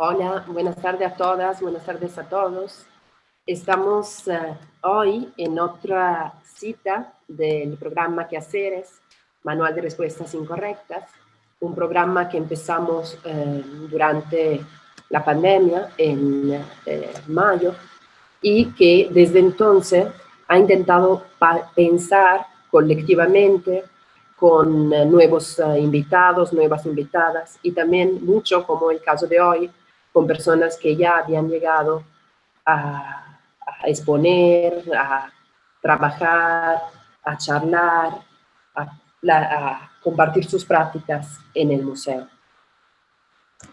Hola, buenas tardes a todas, buenas tardes a todos. Estamos hoy en otra cita del programa Quehaceres, Manual de Respuestas Incorrectas, un programa que empezamos durante la pandemia en mayo y que desde entonces ha intentado pensar colectivamente con nuevos invitados, nuevas invitadas y también mucho, como el caso de hoy, con personas que ya habían llegado a exponer, a trabajar, a charlar, a compartir sus prácticas en el museo.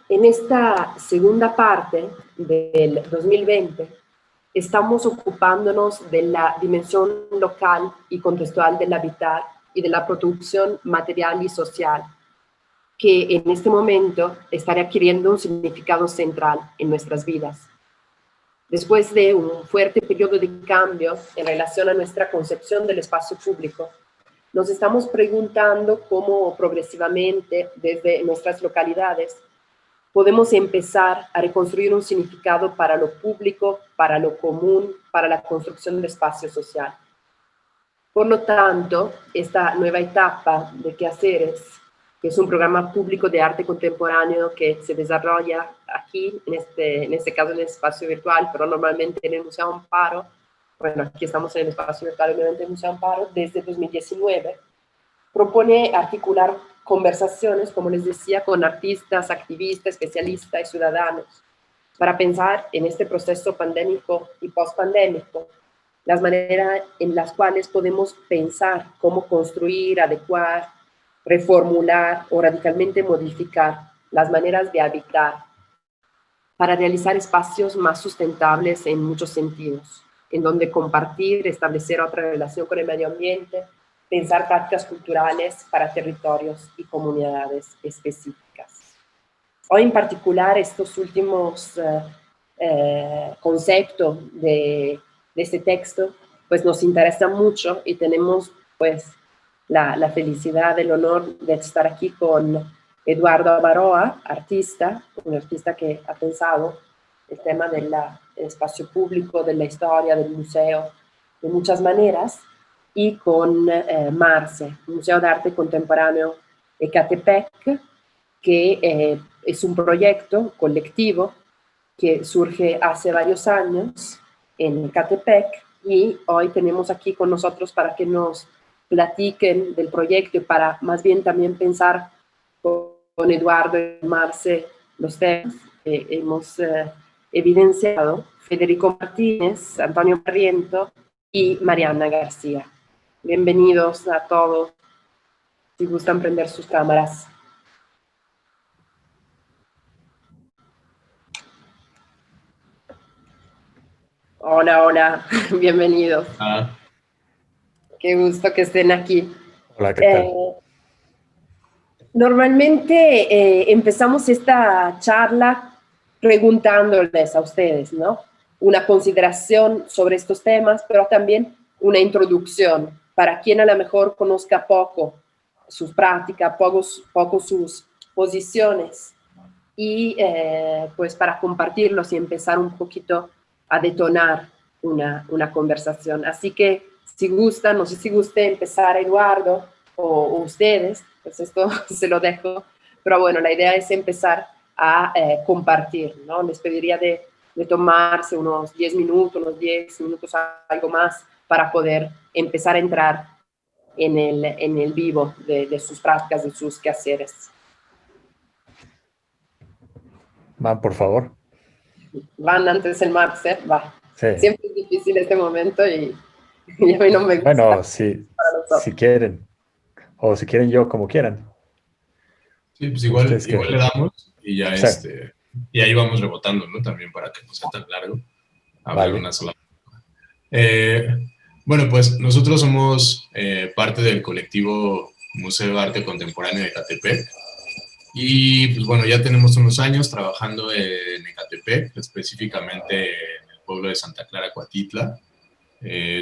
En esta segunda parte del 2020, estamos ocupándonos de la dimensión local y contextual del habitar y de la producción material y social, que en este momento está adquiriendo un significado central en nuestras vidas. Después de un fuerte periodo de cambio en relación a nuestra concepción del espacio público, nos estamos preguntando cómo progresivamente, desde nuestras localidades, podemos empezar a reconstruir un significado para lo público, para lo común, para la construcción de espacio social. Por lo tanto, esta nueva etapa de Quehaceres, que es un programa público de arte contemporáneo que se desarrolla aquí, en este caso en el espacio virtual, pero normalmente en el Museo Amparo, bueno, aquí estamos en el espacio virtual, obviamente en el Museo Amparo, desde 2019, propone articular conversaciones, como les decía, con artistas, activistas, especialistas y ciudadanos, para pensar en este proceso pandémico y post-pandémico, las maneras en las cuales podemos pensar cómo construir, adecuar, reformular o radicalmente modificar las maneras de habitar para realizar espacios más sustentables en muchos sentidos, en donde compartir, establecer otra relación con el medio ambiente, pensar prácticas culturales para territorios y comunidades específicas. Hoy en particular estos últimos conceptos de este texto pues nos interesan mucho y tenemos pues la felicidad, el honor de estar aquí con Eduardo Abaroa, artista, un artista que ha pensado el tema del espacio público, de la historia, del museo, de muchas maneras, y con Marce, Museo de Arte Contemporáneo Ecatepec, que es un proyecto colectivo que surge hace varios años en Ecatepec, y hoy tenemos aquí con nosotros para que nos platiquen del proyecto y para más bien también pensar con Eduardo y Marce los temas que hemos evidenciado, Federico Martínez, Antonio Barriento y Mariana García. Bienvenidos a todos, si gustan prender sus cámaras. Hola, hola, bienvenidos. Qué gusto que estén aquí. Hola, ¿qué tal? Normalmente empezamos esta charla preguntándoles a ustedes, ¿no? Una consideración sobre estos temas, pero también una introducción para quien a lo mejor conozca poco sus prácticas, poco sus posiciones, y pues para compartirlos y empezar un poquito a detonar una conversación. Así que si gustan, no sé si guste empezar Eduardo o ustedes, pues esto se lo dejo, pero bueno, la idea es empezar a compartir, ¿no? Les pediría de tomarse unos 10 minutos, unos 10 minutos, algo más, para poder empezar a entrar en el vivo de sus prácticas, de sus quehaceres. Van, por favor. Van antes el Marce, va. Sí. Siempre es difícil este momento y a mí no me gusta. Bueno, si quieren, o si quieren yo, como quieran. Sí, pues igual le damos y ya Sí. y ahí vamos rebotando, ¿no? También para que no sea tan largo hablar Vale. una sola. Bueno, pues nosotros somos parte del colectivo Museo de Arte Contemporáneo de Ecatepec y pues bueno, ya tenemos unos años trabajando en Ecatepec, específicamente en el pueblo de Santa Clara, Coatitla.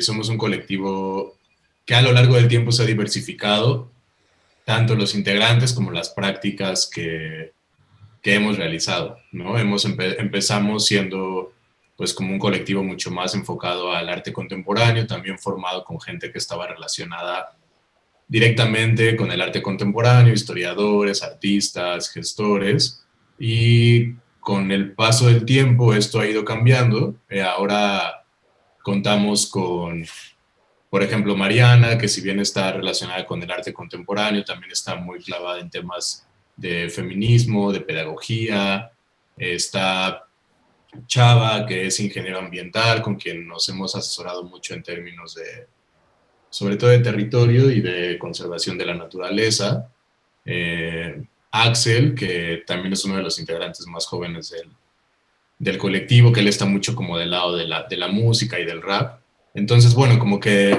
Somos un colectivo que a lo largo del tiempo se ha diversificado, tanto los integrantes como las prácticas que que hemos realizado, ¿no? Empezamos siendo pues como un colectivo mucho más enfocado al arte contemporáneo, también formado con gente que estaba relacionada directamente con el arte contemporáneo, historiadores, artistas, gestores, y con el paso del tiempo esto ha ido cambiando. Ahora contamos con, por ejemplo, Mariana, que si bien está relacionada con el arte contemporáneo, también está muy clavada en temas de feminismo, de pedagogía. Está Chava, que es ingeniero ambiental, con quien nos hemos asesorado mucho en términos de, sobre todo de territorio y de conservación de la naturaleza. Axel, que también es uno de los integrantes más jóvenes del colectivo, que él está mucho como del lado de la música y del rap. Entonces, bueno, como que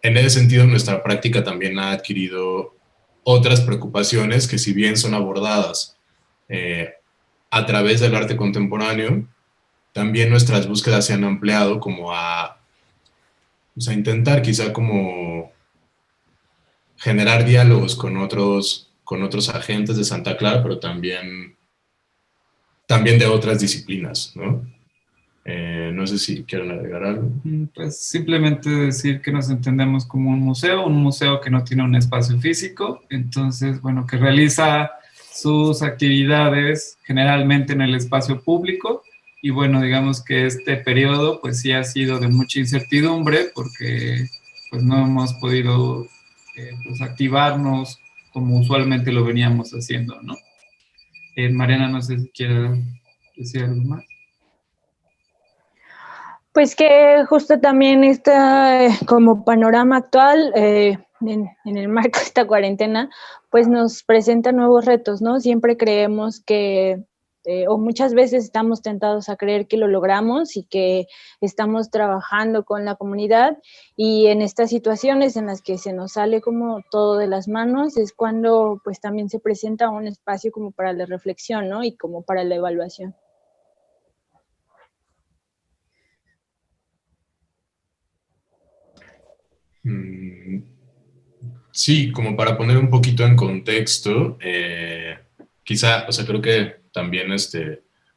en ese sentido nuestra práctica también ha adquirido otras preocupaciones que, si bien son abordadas a través del arte contemporáneo, también nuestras búsquedas se han ampliado como a intentar quizá como generar diálogos con otros agentes de Santa Clara, pero también de otras disciplinas, ¿no? No sé si quieren agregar algo. Pues simplemente decir que nos entendemos como un museo que no tiene un espacio físico, entonces, bueno, que realiza sus actividades generalmente en el espacio público, y bueno, digamos que este periodo pues sí ha sido de mucha incertidumbre porque pues no hemos podido pues activarnos como usualmente lo veníamos haciendo, ¿no? Mariana, no sé si quiere decir algo más. Pues que justo también está como panorama actual, en el marco de esta cuarentena, pues nos presenta nuevos retos, ¿no? Siempre creemos que, o muchas veces estamos tentados a creer que lo logramos y que estamos trabajando con la comunidad, y en estas situaciones en las que se nos sale como todo de las manos es cuando pues también se presenta un espacio como para la reflexión, ¿no? Y como para la evaluación. Sí, como para poner un poquito en contexto, quizá, o sea, creo que también,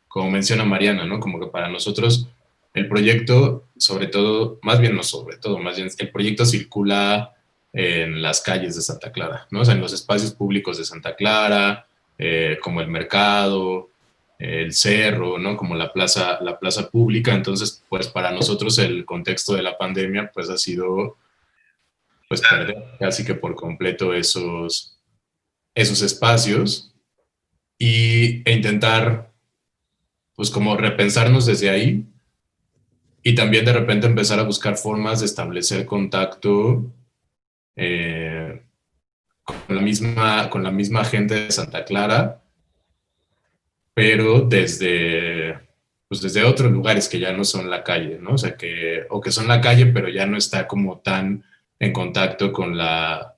como menciona Mariana, ¿no? Como que para nosotros el proyecto, sobre todo, más bien no sobre todo, más bien el proyecto circula en las calles de Santa Clara, ¿no? O sea, en los espacios públicos de Santa Clara, como el mercado, el cerro, ¿no? Como la plaza pública. Entonces, pues para nosotros el contexto de la pandemia, pues ha sido pues perder casi que por completo esos espacios e intentar pues como repensarnos desde ahí, y también de repente empezar a buscar formas de establecer contacto con la misma gente de Santa Clara, pero desde otros lugares que ya no son la calle, ¿no? O sea, que son la calle, pero ya no está como tan en contacto con la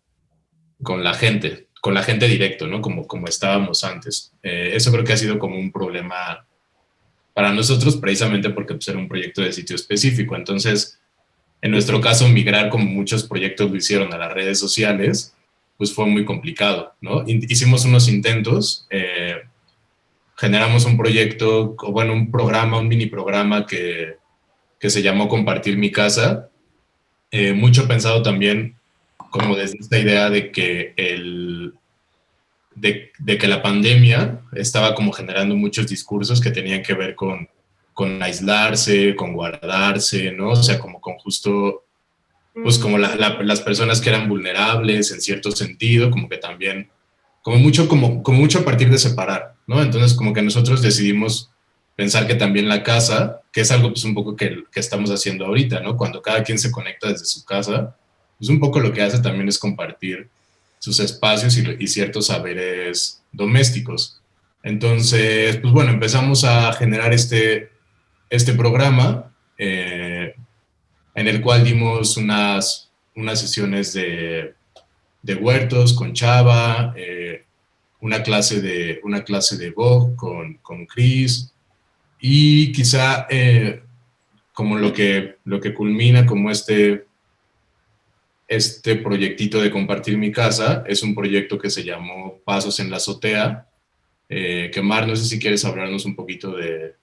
gente directo, ¿no? Como estábamos antes. Eso creo que ha sido como un problema para nosotros, precisamente porque pues, era un proyecto de sitio específico. Entonces, en nuestro caso, migrar, como muchos proyectos lo hicieron, a las redes sociales, pues fue muy complicado, ¿no? Hicimos unos intentos, generamos un proyecto, o bueno, un programa, un mini programa que se llamó Compartir mi casa, mucho pensado también como desde esta idea de que de que la pandemia estaba como generando muchos discursos que tenían que ver con aislarse, con guardarse, ¿no? O sea, como con justo, pues como las personas que eran vulnerables en cierto sentido, como que también, como mucho a partir de separar, ¿no? Entonces como que nosotros decidimos pensar que también la casa, que es algo pues un poco que estamos haciendo ahorita, ¿no? Cuando cada quien se conecta desde su casa, pues un poco lo que hace también es compartir sus espacios y ciertos saberes domésticos. Entonces, pues bueno, empezamos a generar este programa en el cual dimos unas sesiones de huertos con Chava, una clase de Vogue con Chris, y quizá como lo que culmina como este proyectito de Compartir mi casa es un proyecto que se llamó Pasos en la Azotea, quemar. No sé si quieres hablarnos un poquito de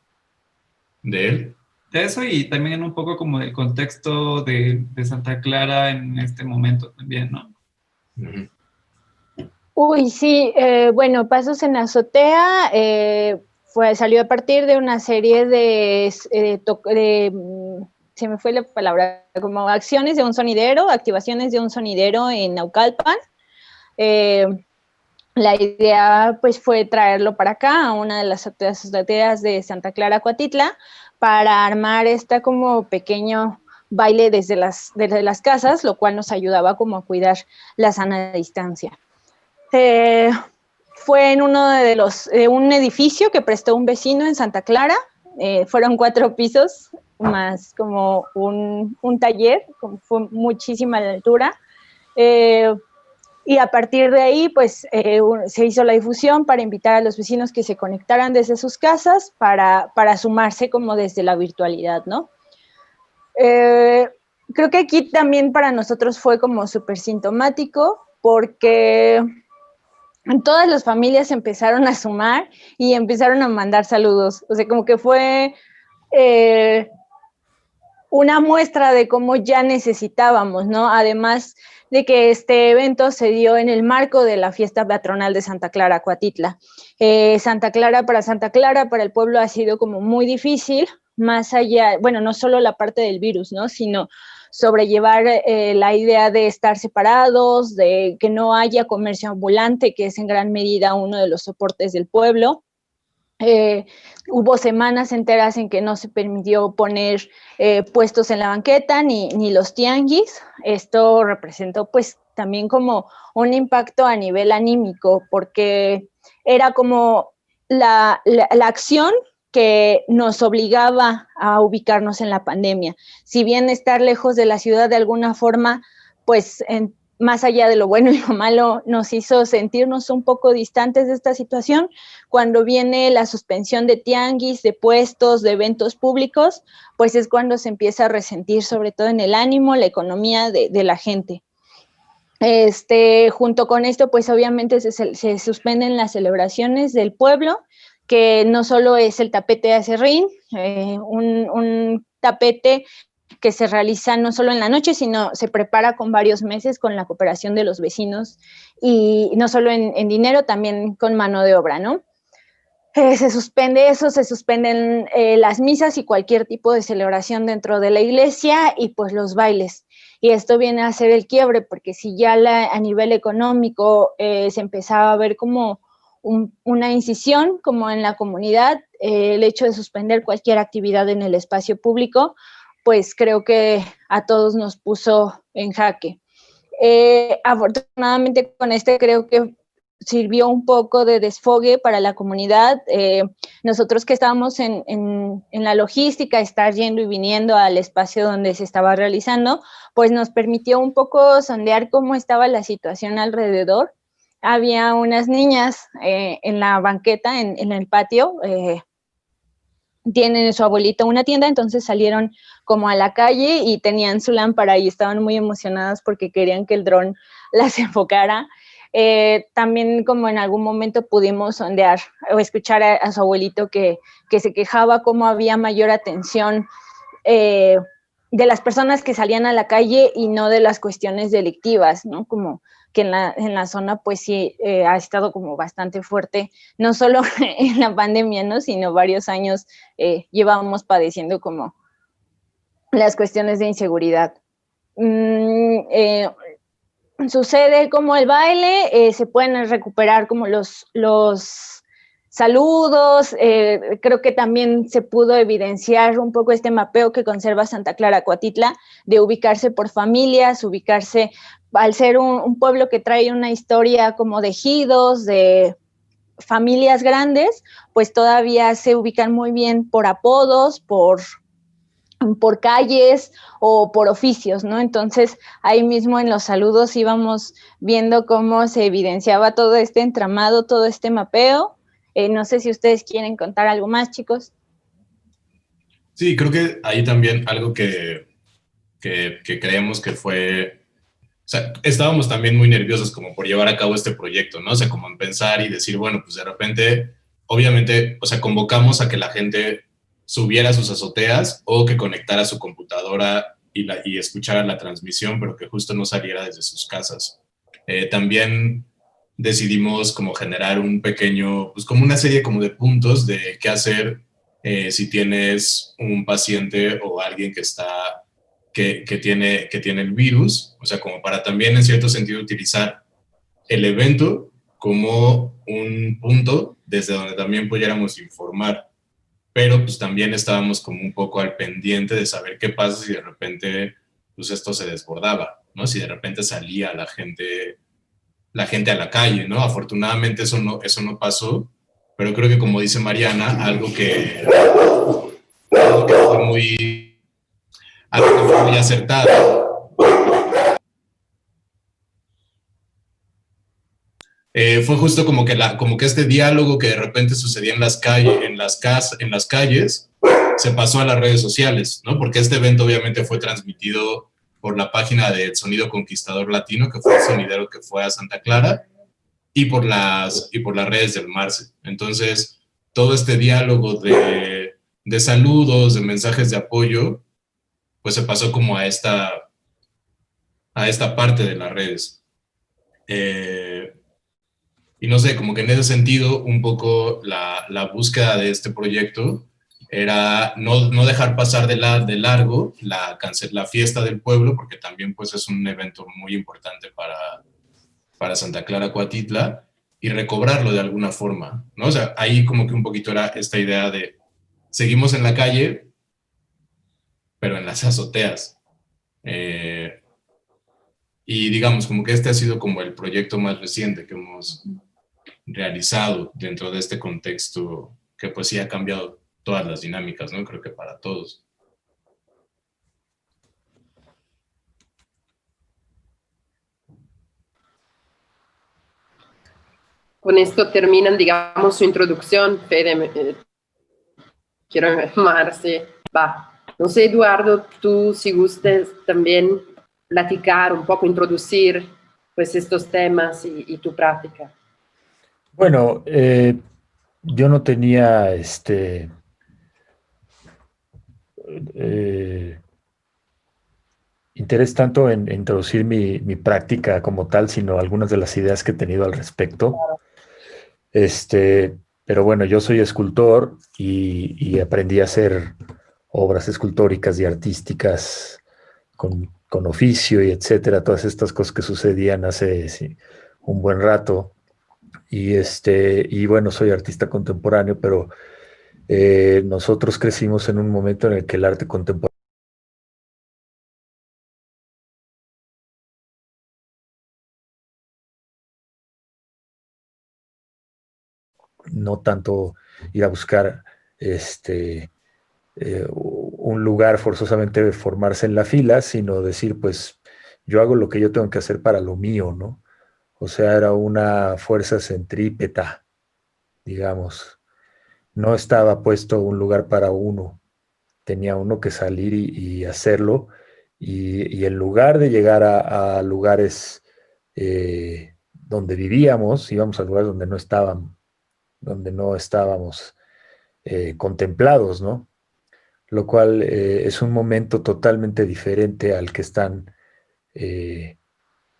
él. De eso y también un poco como del contexto de Santa Clara en este momento también, ¿no? Uh-huh. Uy, sí, bueno, Pasos en la Azotea salió a partir de una serie se me fue la palabra, como acciones de un sonidero, activaciones de un sonidero en Naucalpan. La idea pues fue traerlo para acá, a una de las azoteas de Santa Clara, Cuatitla, para armar como pequeño baile desde las casas, lo cual nos ayudaba como a cuidar la sana distancia. Fue en uno de un edificio que prestó un vecino en Santa Clara. Fueron 4 pisos más como un taller, fue muchísima la altura. Y a partir de ahí, pues, se hizo la difusión para invitar a los vecinos que se conectaran desde sus casas para sumarse como desde la virtualidad, ¿no? Creo que aquí también para nosotros fue como súper sintomático porque todas las familias empezaron a sumar y empezaron a mandar saludos. O sea, como que fue una muestra de cómo ya necesitábamos, ¿no? Además de que este evento se dio en el marco de la fiesta patronal de Santa Clara, Cuatitla. Santa Clara, para el pueblo ha sido como muy difícil, más allá, bueno, no solo la parte del virus, ¿no? Sino sobrellevar la idea de estar separados, de que no haya comercio ambulante, que es en gran medida uno de los soportes del pueblo. Hubo semanas enteras en que no se permitió poner puestos en la banqueta ni los tianguis. Esto representó pues también como un impacto a nivel anímico, porque era como la acción que nos obligaba a ubicarnos en la pandemia. Si bien estar lejos de la ciudad de alguna forma, pues más allá de lo bueno y lo malo, nos hizo sentirnos un poco distantes de esta situación. Cuando viene la suspensión de tianguis, de puestos, de eventos públicos, pues es cuando se empieza a resentir, sobre todo en el ánimo, la economía de la gente. Junto con esto, pues obviamente se suspenden las celebraciones del pueblo, que no solo es el tapete de acerrín, un tapete que se realiza no solo en la noche, sino se prepara con varios meses con la cooperación de los vecinos y no solo en dinero, también con mano de obra, ¿no? Se suspende eso, se suspenden las misas y cualquier tipo de celebración dentro de la iglesia y pues los bailes. Y esto viene a ser el quiebre, porque si ya a nivel económico se empezaba a ver como una incisión como en la comunidad, el hecho de suspender cualquier actividad en el espacio público, pues creo que a todos nos puso en jaque. Afortunadamente con creo que sirvió un poco de desfogue para la comunidad. Nosotros que estábamos en la logística, estar yendo y viniendo al espacio donde se estaba realizando, pues nos permitió un poco sondear cómo estaba la situación alrededor. Había unas niñas en la banqueta, en el patio, tienen su abuelita una tienda, entonces salieron como a la calle y tenían su lámpara y estaban muy emocionadas porque querían que el dron las enfocara. También como en algún momento pudimos sondear o escuchar a su abuelito que se quejaba cómo había mayor atención de las personas que salían a la calle y no de las cuestiones delictivas, ¿no? Como que en la zona pues sí ha estado como bastante fuerte, no solo en la pandemia, ¿no? Sino varios años llevábamos padeciendo como las cuestiones de inseguridad. Sucede como el baile, se pueden recuperar como los saludos, creo que también se pudo evidenciar un poco este mapeo que conserva Santa Clara Cuatitla, de ubicarse por familias, ubicarse, al ser un pueblo que trae una historia como de ejidos, de familias grandes, pues todavía se ubican muy bien por apodos, por calles o por oficios, ¿no? Entonces, ahí mismo en los saludos íbamos viendo cómo se evidenciaba todo este entramado, todo este mapeo. No sé si ustedes quieren contar algo más, chicos. Sí, creo que ahí también algo que creemos que fue sea, estábamos también muy nerviosos como por llevar a cabo este proyecto, ¿no? O sea, como en pensar y decir, bueno, pues de repente, obviamente, o sea, convocamos a que la gente subiera a sus azoteas o que conectara su computadora y escuchara la transmisión, pero que justo no saliera desde sus casas. También decidimos como generar un pequeño, pues como una serie como de puntos de qué hacer si tienes un paciente o alguien que está que tiene el virus, o sea, como para también en cierto sentido utilizar el evento como un punto desde donde también pudiéramos informar, pero pues también estábamos como un poco al pendiente de saber qué pasa si de repente pues esto se desbordaba, ¿no? Si de repente salía la gente a la calle, ¿no? Afortunadamente eso no pasó, pero creo que como dice Mariana, algo que fue muy acertado fue justo como que este diálogo que de repente sucedía en las calles se pasó a las redes sociales, ¿no? Porque este evento obviamente fue transmitido por la página de Sonido Conquistador Latino, que fue el sonidero que fue a Santa Clara, y por las redes del Marce. Entonces, todo este diálogo de saludos, de mensajes de apoyo, pues se pasó como a esta parte de las redes. Y no sé, como que en ese sentido, un poco la búsqueda de este proyecto era no dejar pasar de largo la fiesta del pueblo, porque también pues es un evento muy importante para Santa Clara Coatitla, y recobrarlo de alguna forma, ¿no? O sea, ahí como que un poquito era esta idea de seguimos en la calle, pero en las azoteas. Y digamos, como que este ha sido como el proyecto más reciente que hemos realizado dentro de este contexto que pues sí ha cambiado todas las dinámicas, ¿no? Creo que para todos. Con esto terminan, digamos, su introducción. Fede, quiero Marce, va. No sé, Eduardo, tú si gustes también platicar un poco, introducir pues estos temas y tu práctica. Bueno, yo no tenía interés tanto en introducir mi práctica como tal, sino algunas de las ideas que he tenido al respecto. Pero bueno, yo soy escultor y aprendí a hacer obras escultóricas y artísticas con oficio y etcétera, todas estas cosas que sucedían hace sí, un buen rato. Y bueno, soy artista contemporáneo, pero nosotros crecimos en un momento en el que el arte contemporáneo no tanto ir a buscar un lugar forzosamente formarse en la fila, sino decir, pues yo hago lo que yo tengo que hacer para lo mío, ¿no? O sea, era una fuerza centrípeta, digamos. No estaba puesto un lugar para uno, tenía uno que salir y hacerlo, y en lugar de llegar a lugares donde vivíamos, íbamos a lugares donde no estábamos contemplados, ¿no? Lo cual es un momento totalmente diferente al que están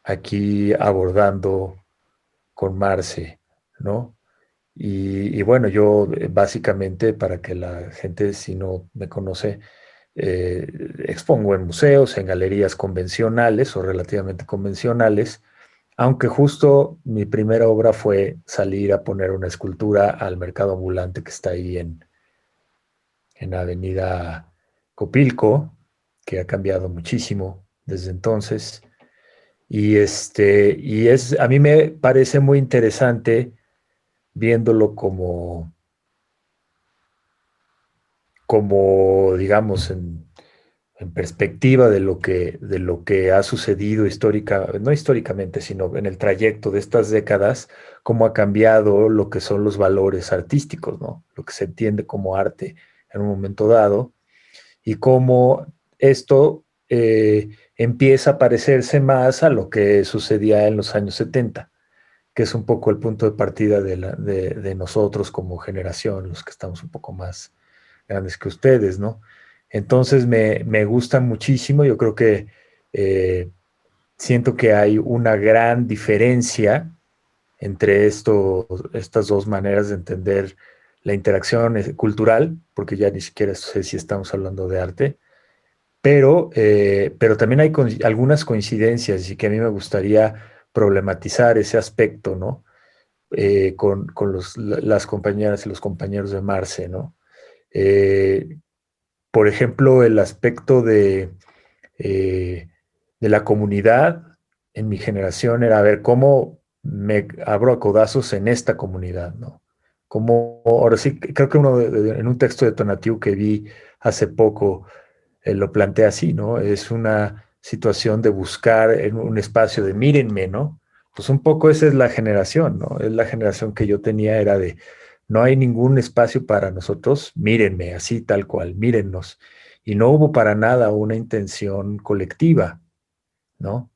aquí abordando con Marce, ¿no? Y bueno, yo básicamente, para que la gente, si no me conoce, eh, expongo en museos, en galerías convencionales o relativamente convencionales, aunque justo mi primera obra fue salir a poner una escultura al mercado ambulante que está ahí en Avenida Copilco, que ha cambiado muchísimo desde entonces. A mí me parece muy interesante viéndolo como digamos, en perspectiva de lo que ha sucedido no históricamente, sino en el trayecto de estas décadas, cómo ha cambiado lo que son los valores artísticos, ¿no? Lo que se entiende como arte en un momento dado, y cómo esto empieza a parecerse más a lo que sucedía en los años 70, que es un poco el punto de partida de nosotros como generación, los que estamos un poco más grandes que ustedes, ¿no? Entonces me gusta muchísimo, yo creo que siento que hay una gran diferencia entre estas dos maneras de entender la interacción cultural, porque ya ni siquiera sé si estamos hablando de arte, pero también hay algunas coincidencias y que a mí me gustaría problematizar ese aspecto, ¿no? Con las compañeras y los compañeros de Marce, ¿no? Eh, por ejemplo, el aspecto de la comunidad en mi generación era ver cómo me abro a codazos en esta comunidad, ¿no? Como, ahora sí, creo que en un texto de Tonatiuh que vi hace poco, lo plantea así, ¿no? Es una situación de buscar en un espacio de mírenme, ¿no? Pues un poco esa es la generación, ¿no? Es la generación que yo tenía, era de, no hay ningún espacio para nosotros, mírenme, así tal cual, mírennos. Y no hubo para nada una intención colectiva, ¿no?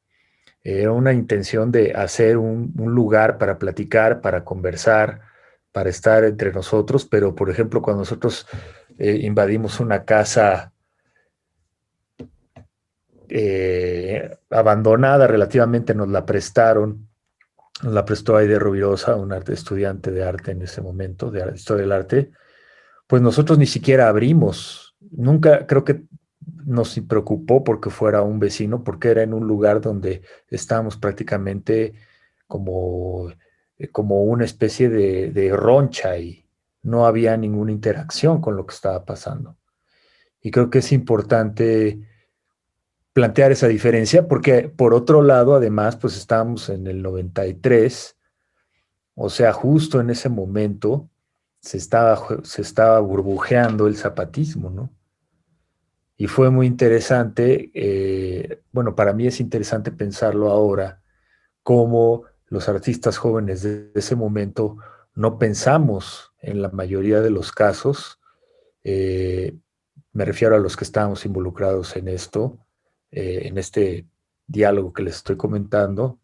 Era una intención de hacer un lugar para platicar, para conversar, para estar entre nosotros, pero por ejemplo, cuando nosotros invadimos una casa abandonada relativamente, nos la prestó Aide Rovirosa, un estudiante de arte en ese momento, de historia del arte, pues nosotros ni siquiera abrimos, nunca creo que nos preocupó porque fuera un vecino, porque era en un lugar donde estábamos prácticamente como, como una especie de roncha y no había ninguna interacción con lo que estaba pasando. Y creo que es importante plantear esa diferencia porque por otro lado, además, pues estábamos en el 93, o sea, justo en ese momento se estaba burbujeando el zapatismo, ¿no? Y fue muy interesante, bueno, para mí es interesante pensarlo ahora, cómo los artistas jóvenes de ese momento no pensamos en la mayoría de los casos, eh, me refiero a los que estábamos involucrados en esto, en este diálogo que les estoy comentando,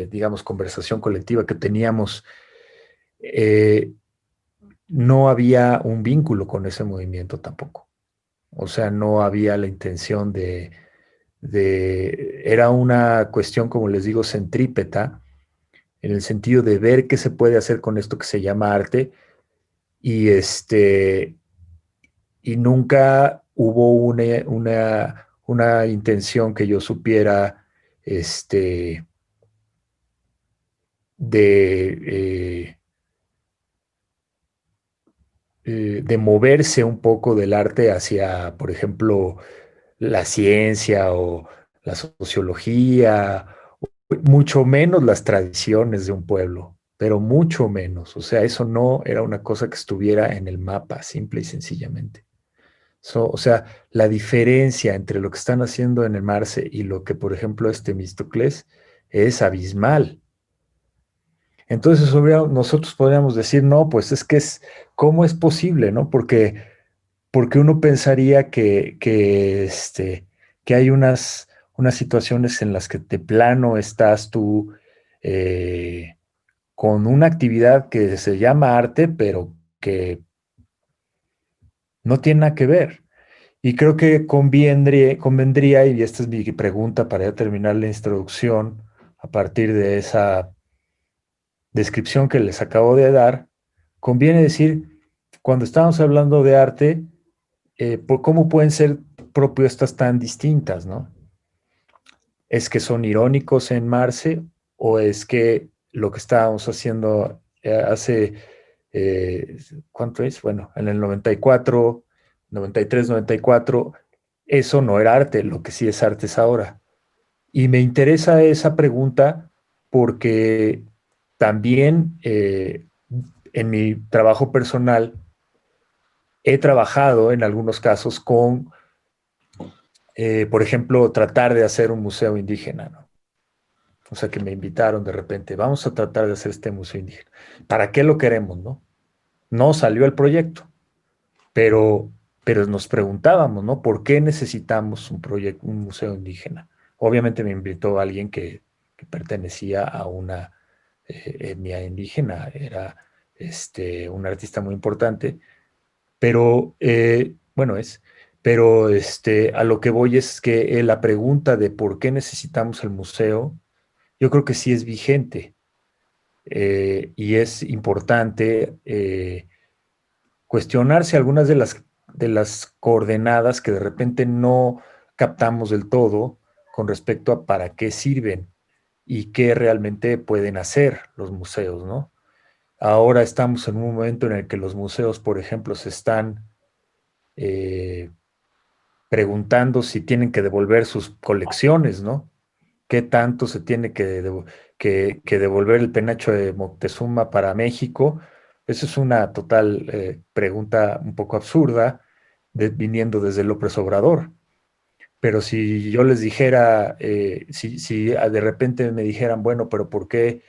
digamos, conversación colectiva que teníamos, eh, no había un vínculo con ese movimiento tampoco. O sea, no había la intención era una cuestión, como les digo, centrípeta, en el sentido de ver qué se puede hacer con esto que se llama arte, y y nunca hubo una intención que yo supiera, de, de moverse un poco del arte hacia, por ejemplo, la ciencia o la sociología, mucho menos las tradiciones de un pueblo, pero mucho menos. O sea, eso no era una cosa que estuviera en el mapa, simple y sencillamente. O sea, la diferencia entre lo que están haciendo en el Marce y lo que, por ejemplo, Temístocles es abismal. Entonces, nosotros podríamos decir, no, pues es que ¿cómo es posible, no? Porque uno pensaría que hay unas situaciones en las que de plano estás tú con una actividad que se llama arte, pero que no tiene nada que ver. Y creo que convendría, y esta es mi pregunta para ya terminar la introducción, a partir de esa descripción que les acabo de dar, conviene decir, cuando estamos hablando de arte, ¿cómo pueden ser propuestas tan distintas, no? ¿Es que son irónicos en Marce o es que lo que estábamos haciendo hace, ¿cuánto es? Bueno, en el 94, 93, 94, eso no era arte, lo que sí es arte es ahora. Y me interesa esa pregunta porque también en mi trabajo personal he trabajado en algunos casos con, por ejemplo, tratar de hacer un museo indígena, ¿no? O sea, que me invitaron de repente, vamos a tratar de hacer este museo indígena. ¿Para qué lo queremos, no? No salió el proyecto, pero pero nos preguntábamos, ¿no? ¿Por qué necesitamos un museo indígena? Obviamente me invitó alguien que pertenecía a una etnia indígena, era un artista muy importante, pero bueno, pero a lo que voy es que la pregunta de por qué necesitamos el museo, yo creo que sí es vigente y es importante cuestionarse algunas de las coordenadas que de repente no captamos del todo con respecto a para qué sirven y qué realmente pueden hacer los museos, ¿no? Ahora estamos en un momento en el que los museos, por ejemplo, se están preguntando si tienen que devolver sus colecciones, ¿no? ¿Qué tanto se tiene que devolver el penacho de Moctezuma para México? Esa es una total pregunta un poco absurda, viniendo desde López Obrador. Pero si yo les dijera, si de repente me dijeran, bueno, pero por qué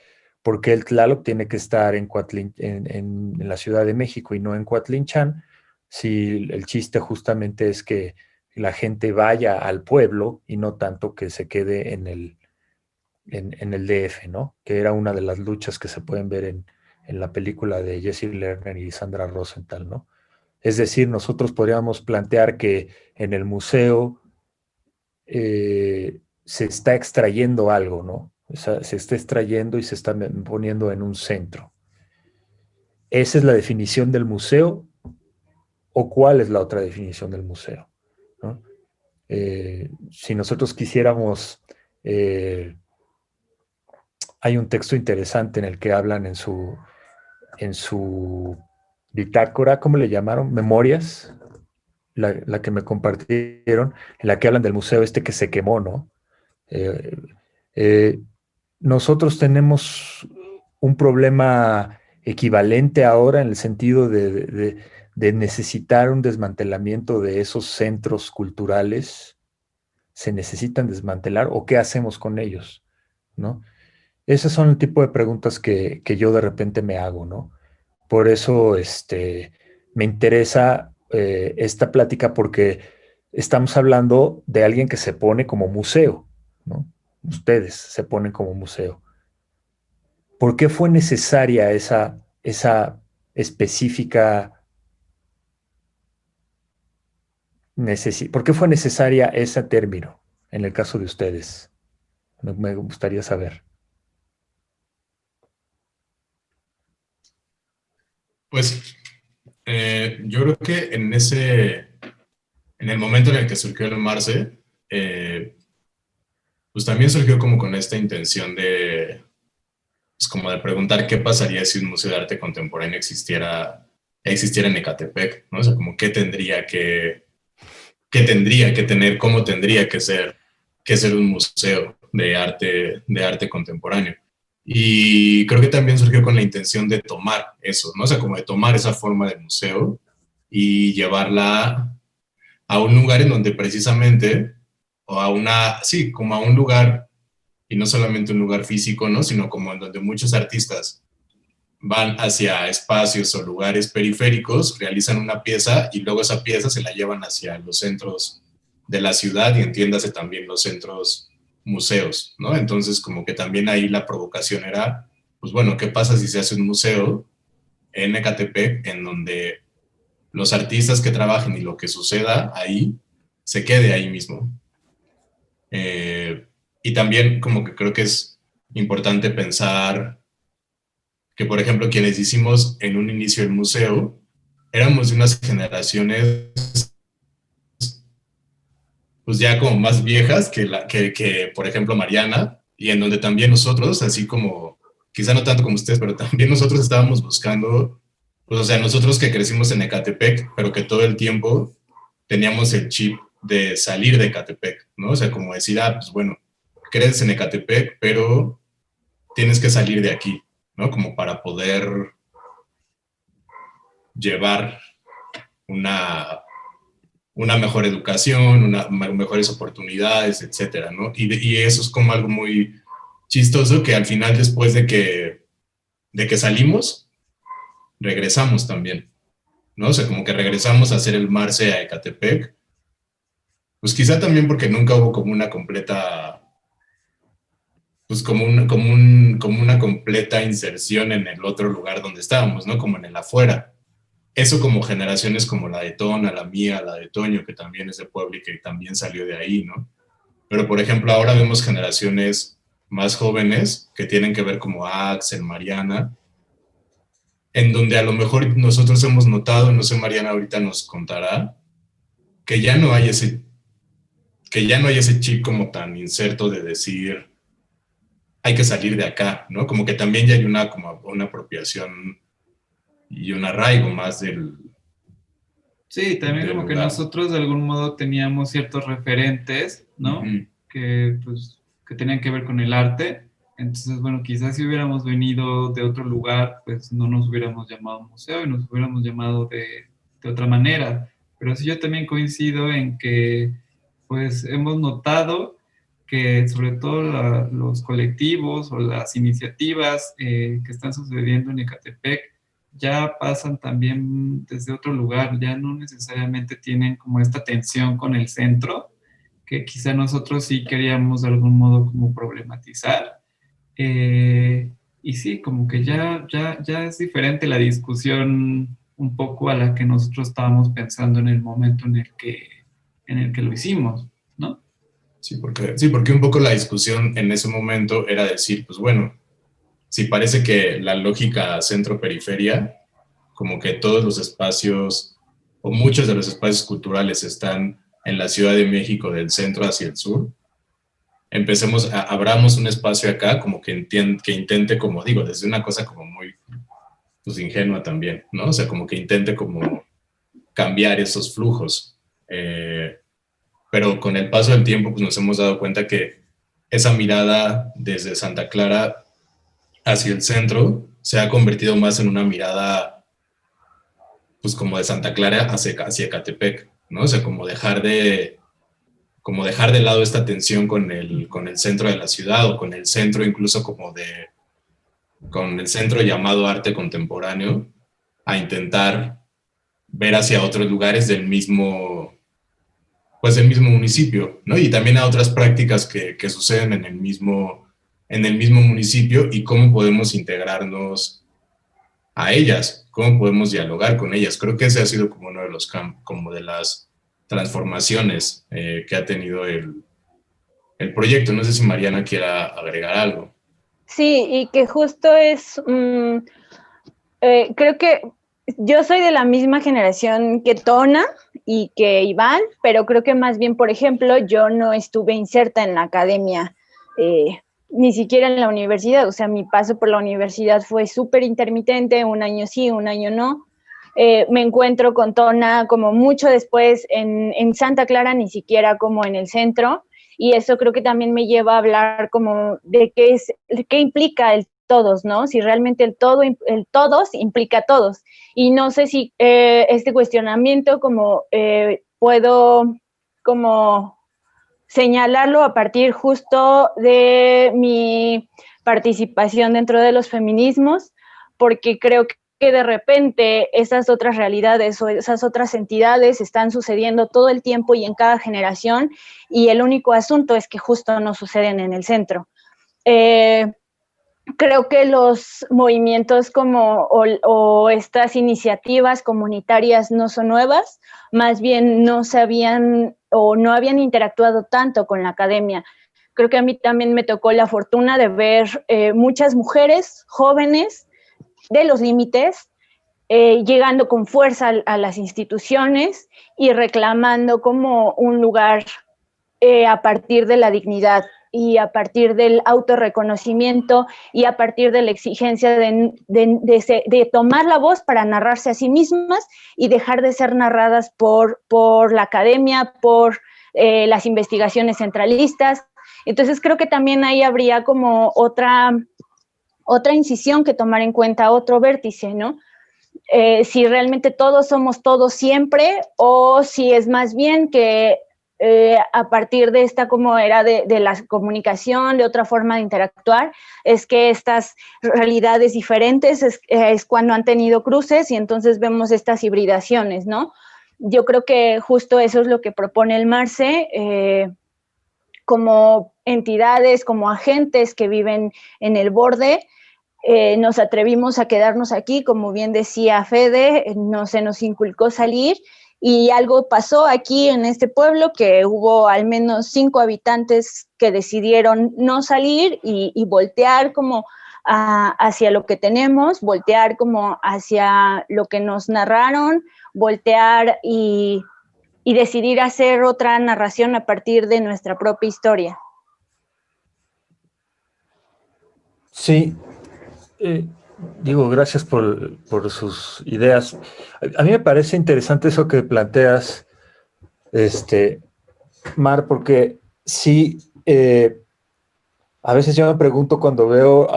el Tlaloc tiene que estar en la Ciudad de México y no en Coatlinchan? Si el chiste justamente es que la gente vaya al pueblo y no tanto que se quede en el DF, ¿no? Que era una de las luchas que se pueden ver en la película de Jesse Lerner y Sandra Rosenthal, ¿no? Es decir, nosotros podríamos plantear que en el museo se está extrayendo algo, ¿no? O sea, se está extrayendo y se está poniendo en un centro. ¿Esa es la definición del museo? ¿O cuál es la otra definición del museo? ¿No? Si nosotros quisiéramos, hay un texto interesante en el que hablan en su bitácora, ¿cómo le llamaron? Memorias, la que me compartieron, en la que hablan del museo que se quemó, ¿no? Nosotros tenemos un problema equivalente ahora en el sentido de necesitar un desmantelamiento de esos centros culturales. ¿Se necesitan desmantelar o qué hacemos con ellos? ¿No? Esas son el tipo de preguntas que yo de repente me hago, ¿no? Por eso me interesa esta plática porque estamos hablando de alguien que se pone como museo, ¿no? Ustedes se ponen como museo. ¿Por qué fue necesaria esa específica ¿Por qué fue necesaria ese término en el caso de ustedes? Me gustaría saber. Pues yo creo que en el momento en el que surgió el Marce, pues también surgió como con esta intención pues como de preguntar qué pasaría si un museo de arte contemporáneo existiera en Ecatepec, ¿no? O sea, como qué tendría que tener, cómo tendría que ser un museo de arte contemporáneo. Y creo que también surgió con la intención de tomar eso, ¿no? O sea, como de tomar esa forma de museo y llevarla a un lugar en donde precisamente, sí, como a un lugar, y no solamente un lugar físico, ¿no? Sino como en donde muchos artistas van hacia espacios o lugares periféricos, realizan una pieza y luego esa pieza se la llevan hacia los centros de la ciudad y entiéndase también los centros museos, ¿no? Entonces como que también ahí la provocación era, pues bueno, ¿qué pasa si se hace un museo en Ecatepec en donde los artistas que trabajen y lo que suceda ahí se quede ahí mismo? Y también como que creo que es importante pensar que, por ejemplo, quienes hicimos en un inicio el museo, éramos de unas generaciones pues ya como más viejas que, por ejemplo, Mariana, y en donde también nosotros, así como, quizá no tanto como ustedes, pero también nosotros estábamos buscando, pues, o sea, nosotros que crecimos en Ecatepec, pero que todo el tiempo teníamos el chip de salir de Ecatepec, ¿no? O sea, como decir, pues bueno, creces en Ecatepec, pero tienes que salir de aquí, ¿no? Como para poder llevar una mejor educación, mejores oportunidades, etcétera, ¿no? Y eso es como algo muy chistoso que al final, después de que salimos, regresamos también. ¿no? O sea, como que regresamos a hacer el Marce a Ecatepec, pues quizá también porque nunca hubo como una completa, pues como una completa inserción en el otro lugar donde estábamos, ¿no? Como en el afuera. Eso como generaciones como la de Tona, la mía, la de Toño, que también es de Puebla y que también salió de ahí, ¿no? Pero, por ejemplo, ahora vemos generaciones más jóvenes que tienen que ver como Axel, Mariana, en donde a lo mejor nosotros hemos notado, no sé, Mariana ahorita nos contará, que ya no hay ese chip como tan inserto de decir, hay que salir de acá, ¿no? Como que también ya hay como una apropiación y un arraigo más Sí, también del como que lugar. nosotros de algún modo teníamos ciertos referentes, ¿no? Uh-huh. Que tenían que ver con el arte. Entonces, bueno, quizás si hubiéramos venido de otro lugar, pues no nos hubiéramos llamado museo y nos hubiéramos llamado de otra manera. Pero sí, yo también coincido en que, pues, hemos notado que sobre todo los colectivos o las iniciativas que están sucediendo en Ecatepec ya pasan también desde otro lugar, ya no necesariamente tienen como esta tensión con el centro, que quizá nosotros sí queríamos de algún modo como problematizar. Y sí, como que ya es diferente la discusión un poco a la que nosotros estábamos pensando en el momento en el que lo hicimos, ¿no? Sí, porque un poco la discusión en ese momento era decir, pues bueno, si parece que la lógica centro-periferia, como que todos los espacios o muchos de los espacios culturales están en la Ciudad de México del centro hacia el sur, abramos un espacio acá como que intente, como digo, desde una cosa como muy pues, ingenua también, ¿no? O sea, como que intente como cambiar esos flujos. Pero con el paso del tiempo pues nos hemos dado cuenta que esa mirada desde Santa Clara hacia el centro se ha convertido más en una mirada pues como de Santa Clara hacia Ecatepec, ¿no? O sea, como dejar de lado esta tensión con el centro de la ciudad o con el centro incluso con el centro llamado arte contemporáneo, a intentar ver hacia otros lugares del mismo municipio, ¿no? Y también a otras prácticas que suceden en el mismo municipio y cómo podemos integrarnos a ellas, cómo podemos dialogar con ellas. Creo que ese ha sido como uno de los como de las transformaciones que ha tenido el proyecto. No sé si Mariana quiera agregar algo. Sí, y que justo creo que yo soy de la misma generación que Tona y que Iván, pero creo que más bien, por ejemplo, yo no estuve inserta en la academia, ni siquiera en la universidad. O sea, mi paso por la universidad fue súper intermitente, un año sí, un año no. Me encuentro con Tona como mucho después en Santa Clara, ni siquiera como en el centro, y eso creo que también me lleva a hablar como de qué implica el todos, ¿no? Si realmente el todos implica todos. Y no sé si este cuestionamiento como puedo como señalarlo a partir justo de mi participación dentro de los feminismos, porque creo que de repente esas otras realidades o esas otras entidades están sucediendo todo el tiempo y en cada generación, y el único asunto es que justo no suceden en el centro. Creo que los movimientos o estas iniciativas comunitarias no son nuevas, más bien no habían interactuado tanto con la academia. Creo que a mí también me tocó la fortuna de ver muchas mujeres jóvenes de los límites llegando con fuerza a las instituciones y reclamando como un lugar a partir de la dignidad y a partir del autorreconocimiento y a partir de la exigencia de tomar la voz para narrarse a sí mismas y dejar de ser narradas por la academia, por las investigaciones centralistas. Entonces creo que también ahí habría como otra incisión que tomar en cuenta, otro vértice, ¿no? Si realmente todos somos todos siempre, o si es más bien que a partir de esta como era de la comunicación, de otra forma de interactuar, es que estas realidades diferentes es cuando han tenido cruces y entonces vemos estas hibridaciones, ¿no? Yo creo que justo eso es lo que propone el MARCE, como entidades, como agentes que viven en el borde. Nos atrevimos a quedarnos aquí, como bien decía Fede, no se nos inculcó salir, y algo pasó aquí en este pueblo, que hubo al menos 5 habitantes que decidieron no salir y voltear como hacia lo que tenemos, voltear como hacia lo que nos narraron, voltear y decidir hacer otra narración a partir de nuestra propia historia. Sí, digo, gracias por sus ideas. A mí me parece interesante eso que planteas, Mar, porque sí, a veces yo me pregunto cuando veo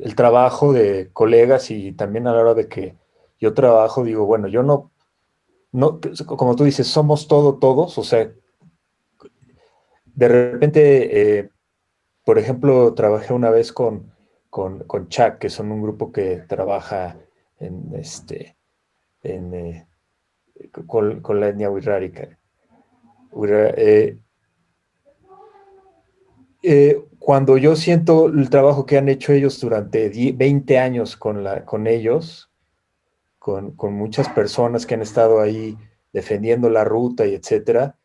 el trabajo de colegas y también a la hora de que yo trabajo, digo, bueno, yo no, como tú dices, somos todos, o sea, de repente, por ejemplo, trabajé una vez con CHAC, que son un grupo que trabaja en en, con la etnia wixárika. Cuando yo siento el trabajo que han hecho ellos durante 20 años con ellos, con muchas personas que han estado ahí defendiendo la ruta y etcétera,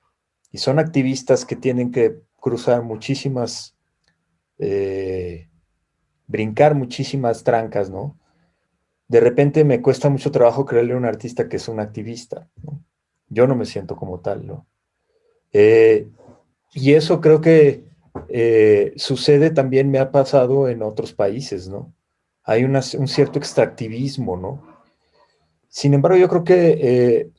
y son activistas que tienen que cruzar muchísimas, brincar muchísimas trancas, ¿no? De repente me cuesta mucho trabajo creerle a un artista que es un activista, ¿no? Yo no me siento como tal, ¿no? Y eso creo que sucede también, me ha pasado en otros países, ¿no? Hay un cierto extractivismo, ¿no? Sin embargo, yo creo que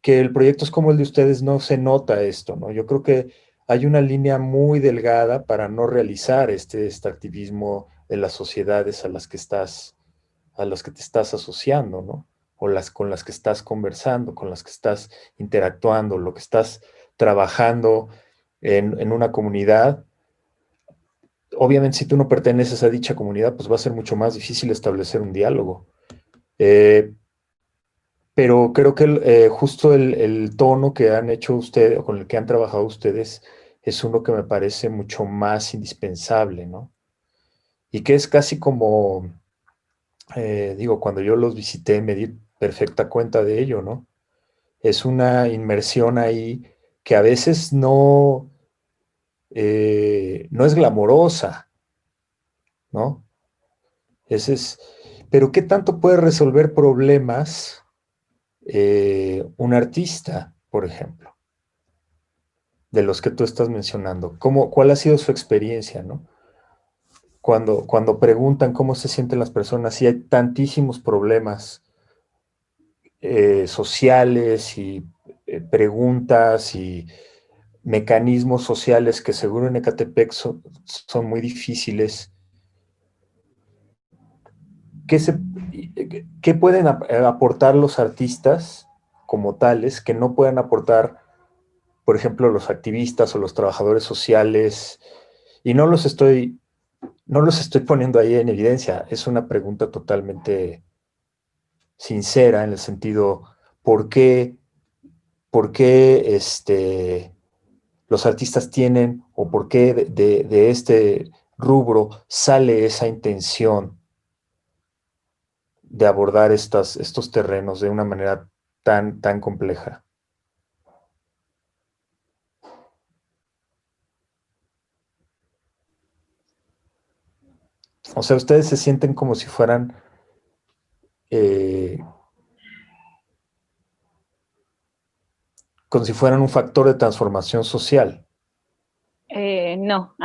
el proyecto es como el de ustedes, no se nota esto, ¿no? Yo creo que hay una línea muy delgada para no realizar este extractivismo de las sociedades a las que te estás asociando, ¿no? O con las que estás conversando, con las que estás interactuando, lo que estás trabajando en una comunidad. Obviamente, si tú no perteneces a dicha comunidad, pues va a ser mucho más difícil establecer un diálogo. Pero creo que justo el tono que han hecho ustedes, o con el que han trabajado ustedes, es uno que me parece mucho más indispensable, ¿no? Y que es casi como, digo, cuando yo los visité me di perfecta cuenta de ello, ¿no? Es una inmersión ahí que a veces no es glamorosa, ¿no? Pero ¿qué tanto puede resolver problemas un artista, por ejemplo, de los que tú estás mencionando? ¿Cuál ha sido su experiencia, no? Cuando preguntan cómo se sienten las personas, y hay tantísimos problemas sociales y preguntas y mecanismos sociales que seguro en Ecatepec son muy difíciles. ¿Qué pueden aportar los artistas como tales que no puedan aportar, por ejemplo, los activistas o los trabajadores sociales? Y no los estoy poniendo ahí en evidencia, es una pregunta totalmente sincera en el sentido, por qué los artistas tienen, o por qué de este rubro sale esa intención de abordar estos terrenos de una manera tan compleja? O sea, ustedes se sienten como si fueran un factor de transformación social. No,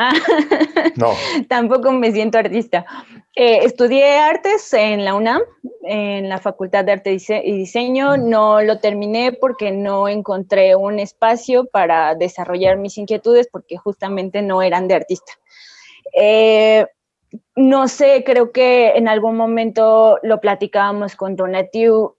No. Tampoco me siento artista. Estudié artes en la UNAM, en la Facultad de Arte y Diseño. No lo terminé porque no encontré un espacio para desarrollar mis inquietudes, porque justamente no eran de artista. No sé, creo que en algún momento lo platicábamos con Donatiu.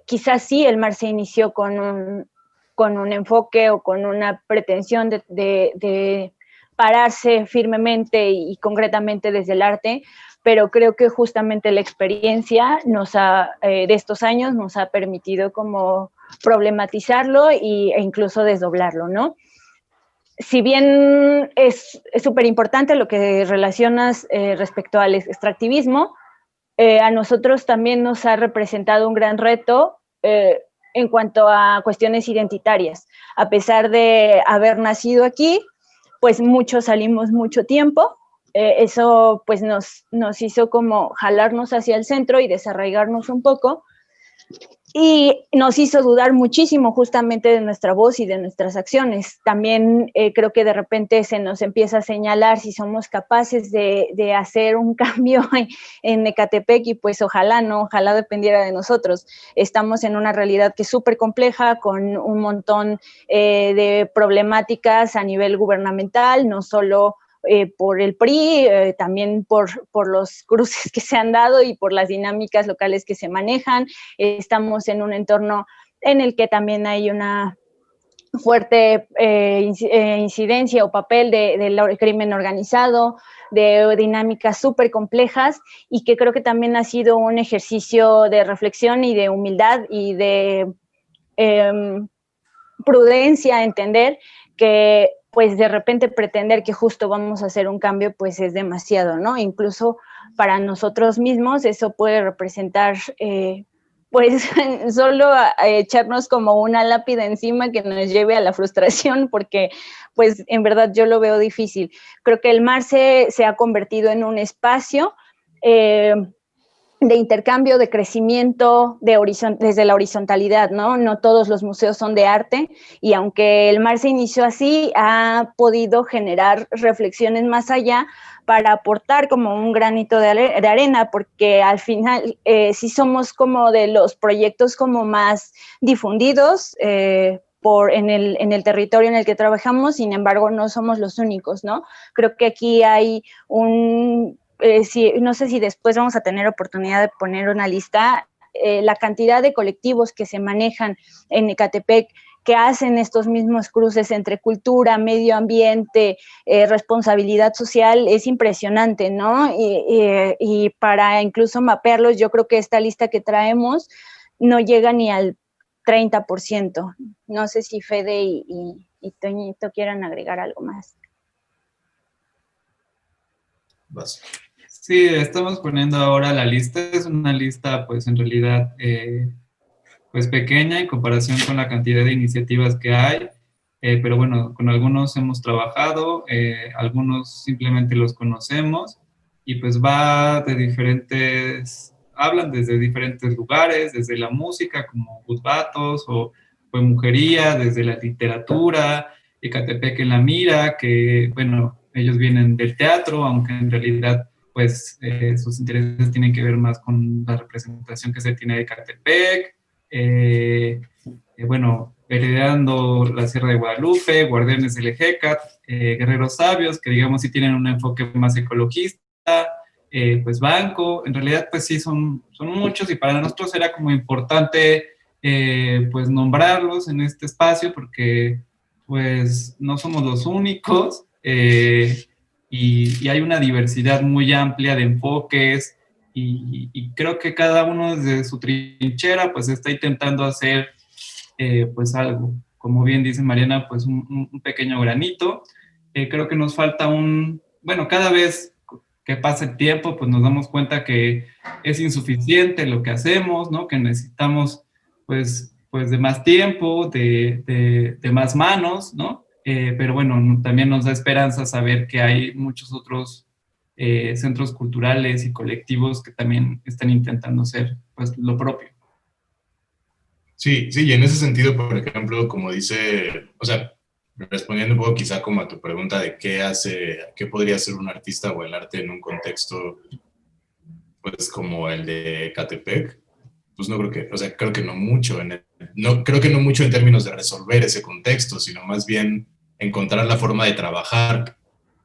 Quizás sí, el MARCE inició con con un enfoque o con una pretensión de pararse firmemente y concretamente desde el arte, pero creo que justamente la experiencia de estos años nos ha permitido como problematizarlo e incluso desdoblarlo, ¿no? Si bien es súper importante lo que relacionas respecto al extractivismo, a nosotros también nos ha representado un gran reto en cuanto a cuestiones identitarias. A pesar de haber nacido aquí, pues muchos salimos mucho tiempo. Eso pues nos hizo como jalarnos hacia el centro y desarraigarnos un poco. Y nos hizo dudar muchísimo justamente de nuestra voz y de nuestras acciones. También creo que de repente se nos empieza a señalar si somos capaces de hacer un cambio en Ecatepec y pues ojalá dependiera de nosotros. Estamos en una realidad que es súper compleja, con un montón de problemáticas a nivel gubernamental, no solo por el PRI, también por los cruces que se han dado y por las dinámicas locales que se manejan. Estamos en un entorno en el que también hay una fuerte incidencia o papel del crimen organizado, de dinámicas súper complejas, y que creo que también ha sido un ejercicio de reflexión y de humildad y de prudencia, entender que pues de repente pretender que justo vamos a hacer un cambio pues es demasiado, ¿no? Incluso para nosotros mismos eso puede representar pues solo echarnos como una lápida encima que nos lleve a la frustración, porque pues en verdad yo lo veo difícil. Creo que el MARCE se ha convertido en un espacio de intercambio, de crecimiento, desde la horizontalidad, ¿no? No todos los museos son de arte, y aunque el MARCE inició así, ha podido generar reflexiones más allá para aportar como un granito de arena, porque al final sí somos como de los proyectos como más difundidos en el territorio en el que trabajamos. Sin embargo, no somos los únicos, ¿no? Creo que aquí hay no sé si después vamos a tener oportunidad de poner una lista, la cantidad de colectivos que se manejan en Ecatepec, que hacen estos mismos cruces entre cultura, medio ambiente, responsabilidad social, es impresionante, ¿no? Y para incluso mapearlos, yo creo que esta lista que traemos no llega ni al 30%. No sé si Fede y Toñito quieran agregar algo más. Vas. Sí, estamos poniendo ahora la lista. Es una lista, pues en realidad, pues pequeña en comparación con la cantidad de iniciativas que hay, pero bueno, con algunos hemos trabajado, algunos simplemente los conocemos, y pues hablan desde diferentes lugares, desde la música como Guzbatos o Mujería, desde la literatura, Ecatepec en la mira, que bueno, ellos vienen del teatro, aunque en realidad pues sus intereses tienen que ver más con la representación que se tiene de Ecatepec, bueno, heredando la Sierra de Guadalupe, Guardianes del Ejecat, Guerreros Sabios, que digamos sí tienen un enfoque más ecologista, pues Banco, en realidad pues sí son muchos, y para nosotros era como importante pues nombrarlos en este espacio, porque pues no somos los únicos, y hay una diversidad muy amplia de enfoques, y creo que cada uno desde su trinchera pues está intentando hacer pues algo, como bien dice Mariana, pues un pequeño granito. Creo que nos falta bueno, cada vez que pasa el tiempo pues nos damos cuenta que es insuficiente lo que hacemos, ¿no? Que necesitamos pues de más tiempo, de más manos, ¿no? Pero bueno, también nos da esperanza saber que hay muchos otros centros culturales y colectivos que también están intentando hacer pues lo propio. Sí, y en ese sentido, por ejemplo, como dice, o sea, respondiendo un poco quizá como a tu pregunta de qué podría ser un artista o el arte en un contexto pues como el de Ecatepec, pues no creo que, o sea, creo que no mucho, creo que no mucho en términos de resolver ese contexto, sino más bien encontrar la forma de trabajar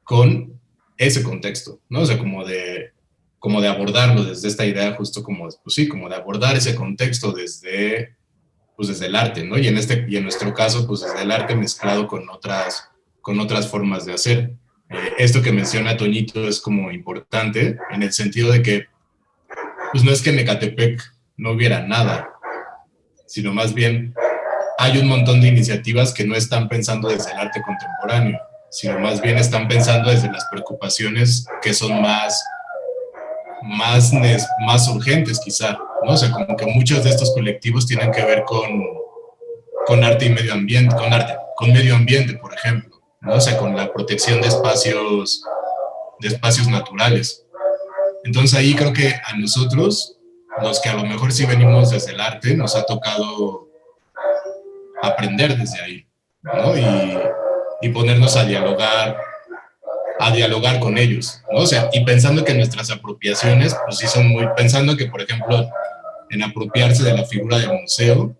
con ese contexto, ¿no? O sea, como de abordarlo desde esta idea justo como, pues sí, como de abordar ese contexto desde pues desde el arte, ¿no? Y en nuestro caso, pues desde el arte mezclado con otras formas de hacer. Esto que menciona Toñito es como importante en el sentido de que, pues no es que en Ecatepec no hubiera nada, sino más bien hay un montón de iniciativas que no están pensando desde el arte contemporáneo, sino más bien están pensando desde las preocupaciones que son más urgentes quizá, ¿no? O sea, como que muchos de estos colectivos tienen que ver con arte y medio ambiente, con medio ambiente, por ejemplo, ¿no? O sea, con la protección de espacios naturales. Entonces ahí creo que a nosotros, los que a lo mejor sí venimos desde el arte, nos ha tocado aprender desde ahí, ¿no? Y ponernos a dialogar con ellos, ¿no? O sea, y pensando que nuestras apropiaciones, pues sí son pensando que, por ejemplo, en apropiarse de la figura del museo,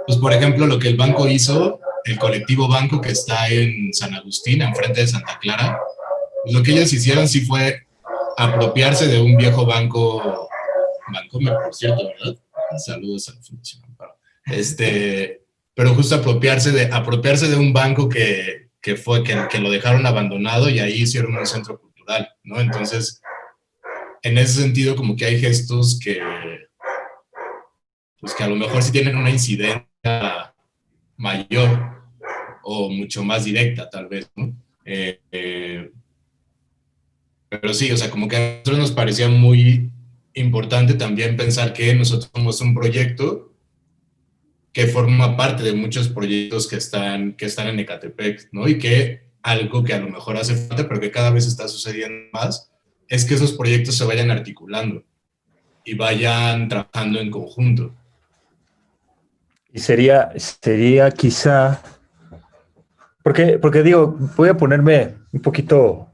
pues, por ejemplo, lo que el banco hizo, el colectivo Banco que está en San Agustín, enfrente de Santa Clara, pues lo que ellos hicieron sí fue apropiarse de un viejo banco, Bancomer, por cierto, ¿verdad? Saludos a la Fundación Amparo. Pero justo apropiarse de un banco que lo dejaron abandonado y ahí hicieron un centro cultural, ¿no? Entonces, en ese sentido, como que hay gestos pues que a lo mejor sí tienen una incidencia mayor o mucho más directa, tal vez, ¿no? Pero sí, o sea, como que a nosotros nos parecía muy importante también pensar que nosotros somos un proyecto que forma parte de muchos proyectos que están en Ecatepec, ¿no? Y que algo que a lo mejor hace falta, pero que cada vez está sucediendo más, es que esos proyectos se vayan articulando y vayan trabajando en conjunto. Y sería quizá, porque digo, voy a ponerme un poquito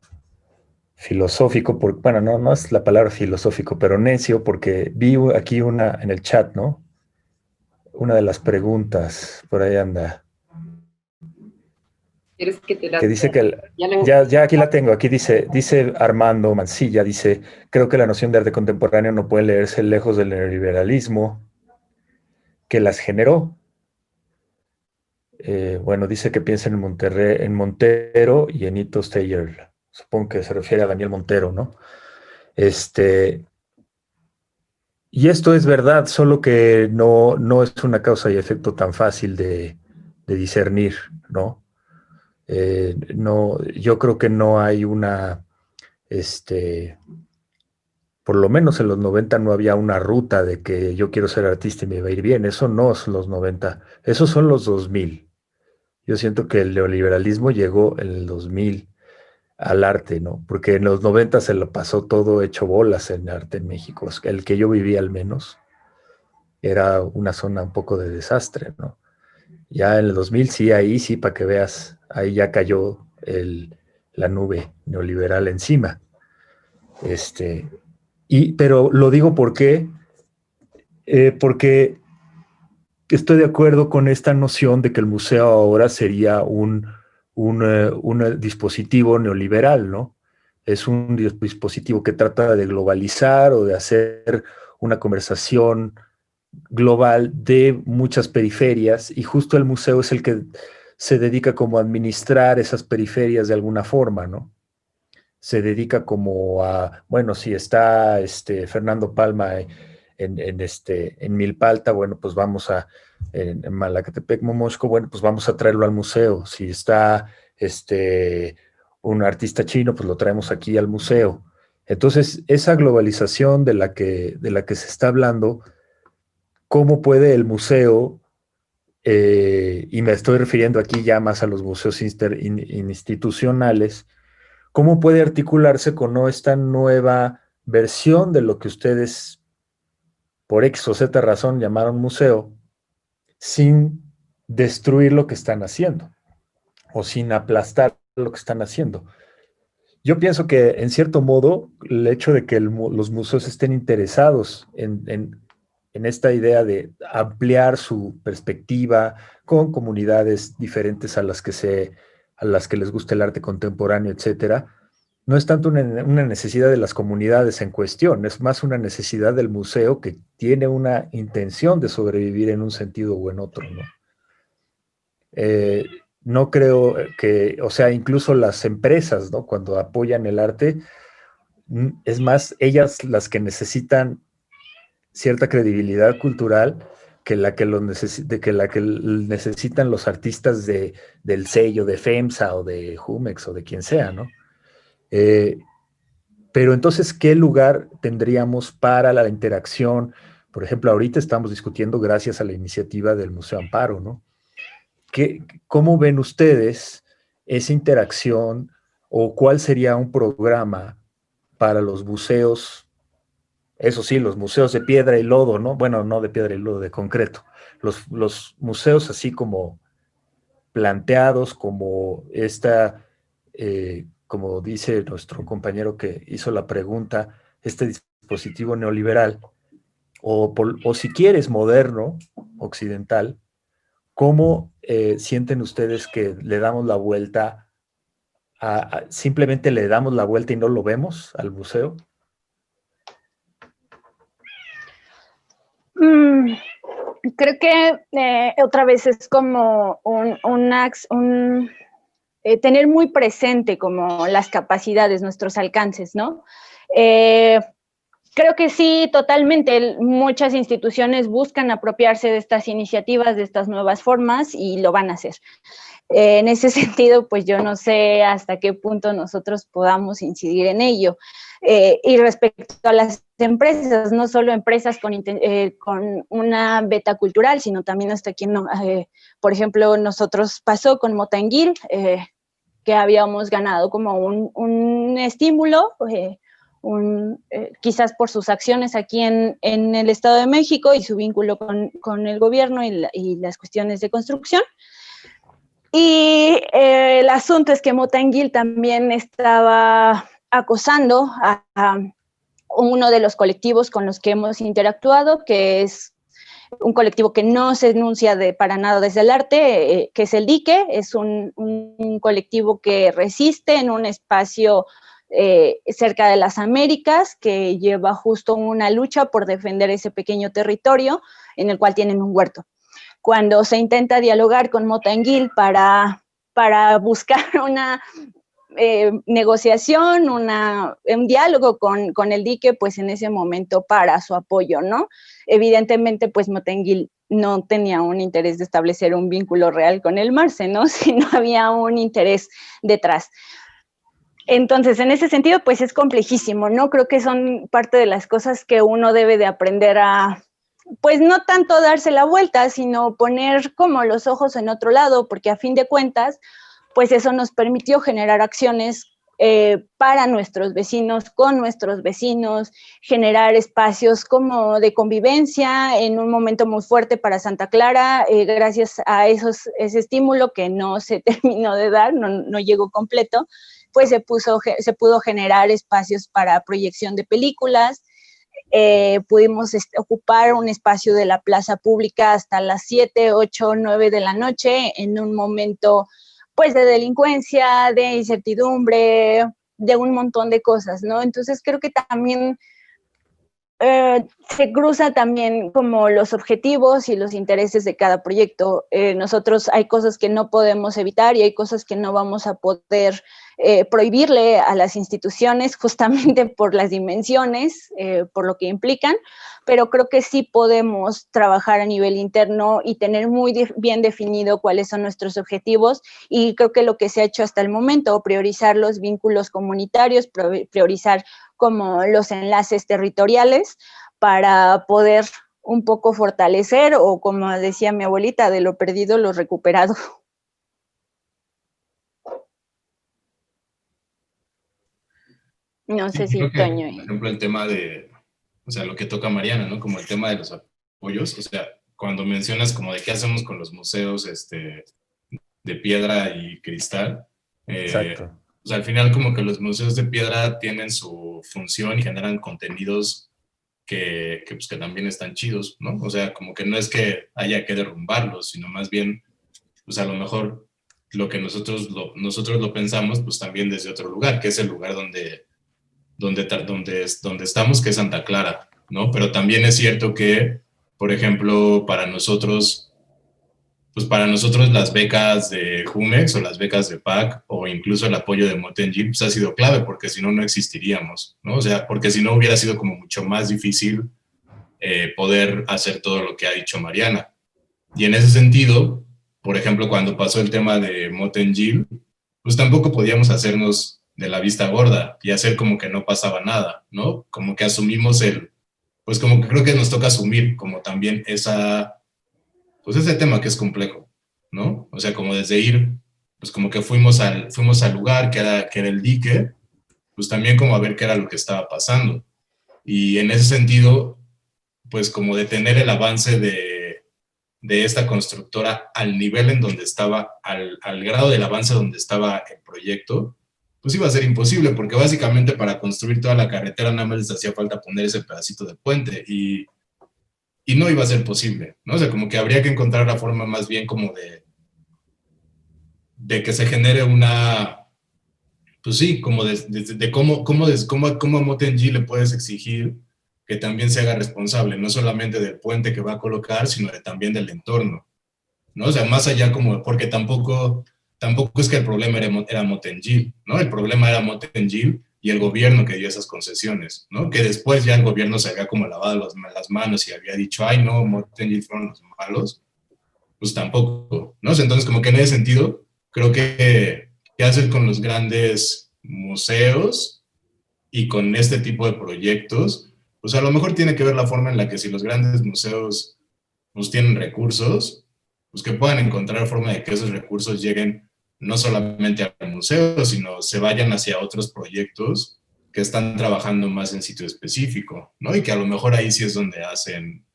filosófico, bueno, no es la palabra filosófico, pero necio, porque vi aquí en el chat, ¿no? Una de las preguntas, por ahí anda. ¿Quieres que te la... Que dice que, ya aquí la tengo, aquí dice Armando Mancilla, dice, creo que la noción de arte contemporáneo no puede leerse lejos del neoliberalismo que las generó. Bueno, dice que piensa en Montero y en Ito Steyer. Supongo que se refiere a Daniel Montero, ¿no? Y esto es verdad, solo que no es una causa y efecto tan fácil de discernir, ¿no? Yo creo que no hay por lo menos en los 90 no había una ruta de que yo quiero ser artista y me va a ir bien. Eso no son los 90, esos son los 2000. Yo siento que el neoliberalismo llegó en el 2000 al arte, ¿no? Porque en los 90 se lo pasó todo hecho bolas en arte en México. El que yo vivía al menos era una zona un poco de desastre, ¿no? Ya en el 2000 sí, ahí sí, para que veas, ahí ya cayó la nube neoliberal encima. Pero lo digo porque estoy de acuerdo con esta noción de que el museo ahora sería un dispositivo neoliberal, ¿no? Es un dispositivo que trata de globalizar o de hacer una conversación global de muchas periferias, y justo el museo es el que se dedica como a administrar esas periferias de alguna forma, ¿no? Se dedica como a, bueno, si está Fernando Palma en Milpalta, bueno, pues vamos en Malacatepec, Momoxco, bueno, pues vamos a traerlo al museo. Si está un artista chino, pues lo traemos aquí al museo. Entonces, esa globalización de la que se está hablando, ¿cómo puede el museo, y me estoy refiriendo aquí ya más a los museos institucionales, cómo puede articularse con esta nueva versión de lo que ustedes, por X o Z razón, llamaron museo, sin destruir lo que están haciendo o sin aplastar lo que están haciendo? Yo pienso que, en cierto modo, el hecho de que los museos estén interesados en esta idea de ampliar su perspectiva con comunidades diferentes a las que les gusta el arte contemporáneo, etcétera, no es tanto una necesidad de las comunidades en cuestión, es más una necesidad del museo que tiene una intención de sobrevivir en un sentido o en otro, ¿no? No creo que, o sea, incluso las empresas, ¿no? Cuando apoyan el arte, es más ellas las que necesitan cierta credibilidad cultural que la que, necesitan los artistas del sello de FEMSA o de Jumex o de quien sea, ¿no? Pero entonces, ¿qué lugar tendríamos para la interacción? Por ejemplo, ahorita estamos discutiendo gracias a la iniciativa del Museo Amparo, ¿no? ¿Cómo ven ustedes esa interacción o cuál sería un programa para los museos? Eso sí, los museos de piedra y lodo, ¿no? Bueno, no de piedra y lodo, de concreto. Los museos así como planteados, como como dice nuestro compañero que hizo la pregunta, este dispositivo neoliberal, o si quieres moderno, occidental, ¿cómo sienten ustedes que le damos la vuelta simplemente le damos la vuelta y no lo vemos al museo? Creo que otra vez es como tener muy presente como las capacidades, nuestros alcances, ¿no? Creo que sí, totalmente. Muchas instituciones buscan apropiarse de estas iniciativas, de estas nuevas formas y lo van a hacer. En ese sentido, pues yo no sé hasta qué punto nosotros podamos incidir en ello. Y respecto a las empresas, no solo empresas con una beta cultural, sino también hasta aquí, por ejemplo, nosotros pasó con Motanguil, que habíamos ganado como un estímulo, quizás por sus acciones aquí en el Estado de México y su vínculo con el gobierno y las cuestiones de construcción. Y el asunto es que Motanguil también estaba acosando a uno de los colectivos con los que hemos interactuado, que es un colectivo que no se enuncia para nada desde el arte, que es el Dique. Es un colectivo que resiste en un espacio cerca de las Américas, que lleva justo una lucha por defender ese pequeño territorio en el cual tienen un huerto. Cuando se intenta dialogar con Motanguil para buscar una negociación, un diálogo con el Dique, pues en ese momento para su apoyo, ¿no? Evidentemente, pues Motanguil no tenía un interés de establecer un vínculo real con el Marce, ¿no? Sino había un interés detrás. Entonces, en ese sentido, pues es complejísimo, ¿no? Creo que son parte de las cosas que uno debe de aprender a, pues no tanto darse la vuelta, sino poner como los ojos en otro lado, porque a fin de cuentas, pues eso nos permitió generar acciones para nuestros vecinos, con nuestros vecinos, generar espacios como de convivencia en un momento muy fuerte para Santa Clara, gracias a ese estímulo que no se terminó de dar, no llegó completo, pues se pudo generar espacios para proyección de películas. Pudimos ocupar un espacio de la plaza pública hasta las 7, 8, 9 de la noche en un momento pues de delincuencia, de incertidumbre, de un montón de cosas, ¿no? Entonces creo que también se cruza también como los objetivos y los intereses de cada proyecto. Nosotros hay cosas que no podemos evitar y hay cosas que no vamos a poder prohibirle a las instituciones justamente por las dimensiones, por lo que implican, pero creo que sí podemos trabajar a nivel interno y tener muy bien definido cuáles son nuestros objetivos, y creo que lo que se ha hecho hasta el momento, priorizar los vínculos comunitarios, priorizar como los enlaces territoriales para poder un poco fortalecer, o como decía mi abuelita, de lo perdido, lo recuperado. No sé si Toño. Por ejemplo, el tema de, o sea, lo que toca Mariana, ¿no? Como el tema de los apoyos, o sea, cuando mencionas como de qué hacemos con los museos de piedra y cristal, Exacto. o sea, al final como que los museos de piedra tienen su función y generan contenidos que también están chidos, ¿no? O sea, como que no es que haya que derrumbarlos, sino más bien, pues a lo mejor lo que nosotros lo pensamos, pues también desde otro lugar, que es el lugar donde estamos, que es Santa Clara, ¿no? Pero también es cierto que, por ejemplo, para nosotros las becas de Jumex o las becas de PAC o incluso el apoyo de Motengil, pues ha sido clave, porque si no, no existiríamos, ¿no? O sea, porque si no hubiera sido como mucho más difícil poder hacer todo lo que ha dicho Mariana. Y en ese sentido, por ejemplo, cuando pasó el tema de Motengil, pues tampoco podíamos hacernos de la vista gorda y hacer como que no pasaba nada, ¿no? Como que asumimos pues como que creo que nos toca asumir como también pues ese tema que es complejo, ¿no? O sea, como desde ir, pues como que fuimos al lugar que era el dique, pues también como a ver qué era lo que estaba pasando. Y en ese sentido, pues como detener el avance de esta constructora al nivel en donde estaba, al grado del avance donde estaba el proyecto, pues iba a ser imposible, porque básicamente para construir toda la carretera nada más les hacía falta poner ese pedacito de puente y no iba a ser posible, ¿no? O sea, como que habría que encontrar la forma más bien como de que se genere pues sí, como de cómo a Motengil le puedes exigir que también se haga responsable, no solamente del puente que va a colocar, sino también del entorno, ¿no? O sea, más allá como, porque tampoco es que el problema era Motengil, ¿no? El problema era Motengil y el gobierno que dio esas concesiones, ¿no? Que después ya el gobierno se había como lavado las manos y había dicho, ay, no, Motengil fueron los malos, pues tampoco, ¿no? O sea, entonces, como que en ese sentido, creo que qué hacer con los grandes museos y con este tipo de proyectos, pues a lo mejor tiene que ver la forma en la que si los grandes museos pues tienen recursos, pues que puedan encontrar forma de que esos recursos lleguen no solamente al museo, sino se vayan hacia otros proyectos que están trabajando más en sitio específico, ¿no? Y que a lo mejor ahí sí es donde hacen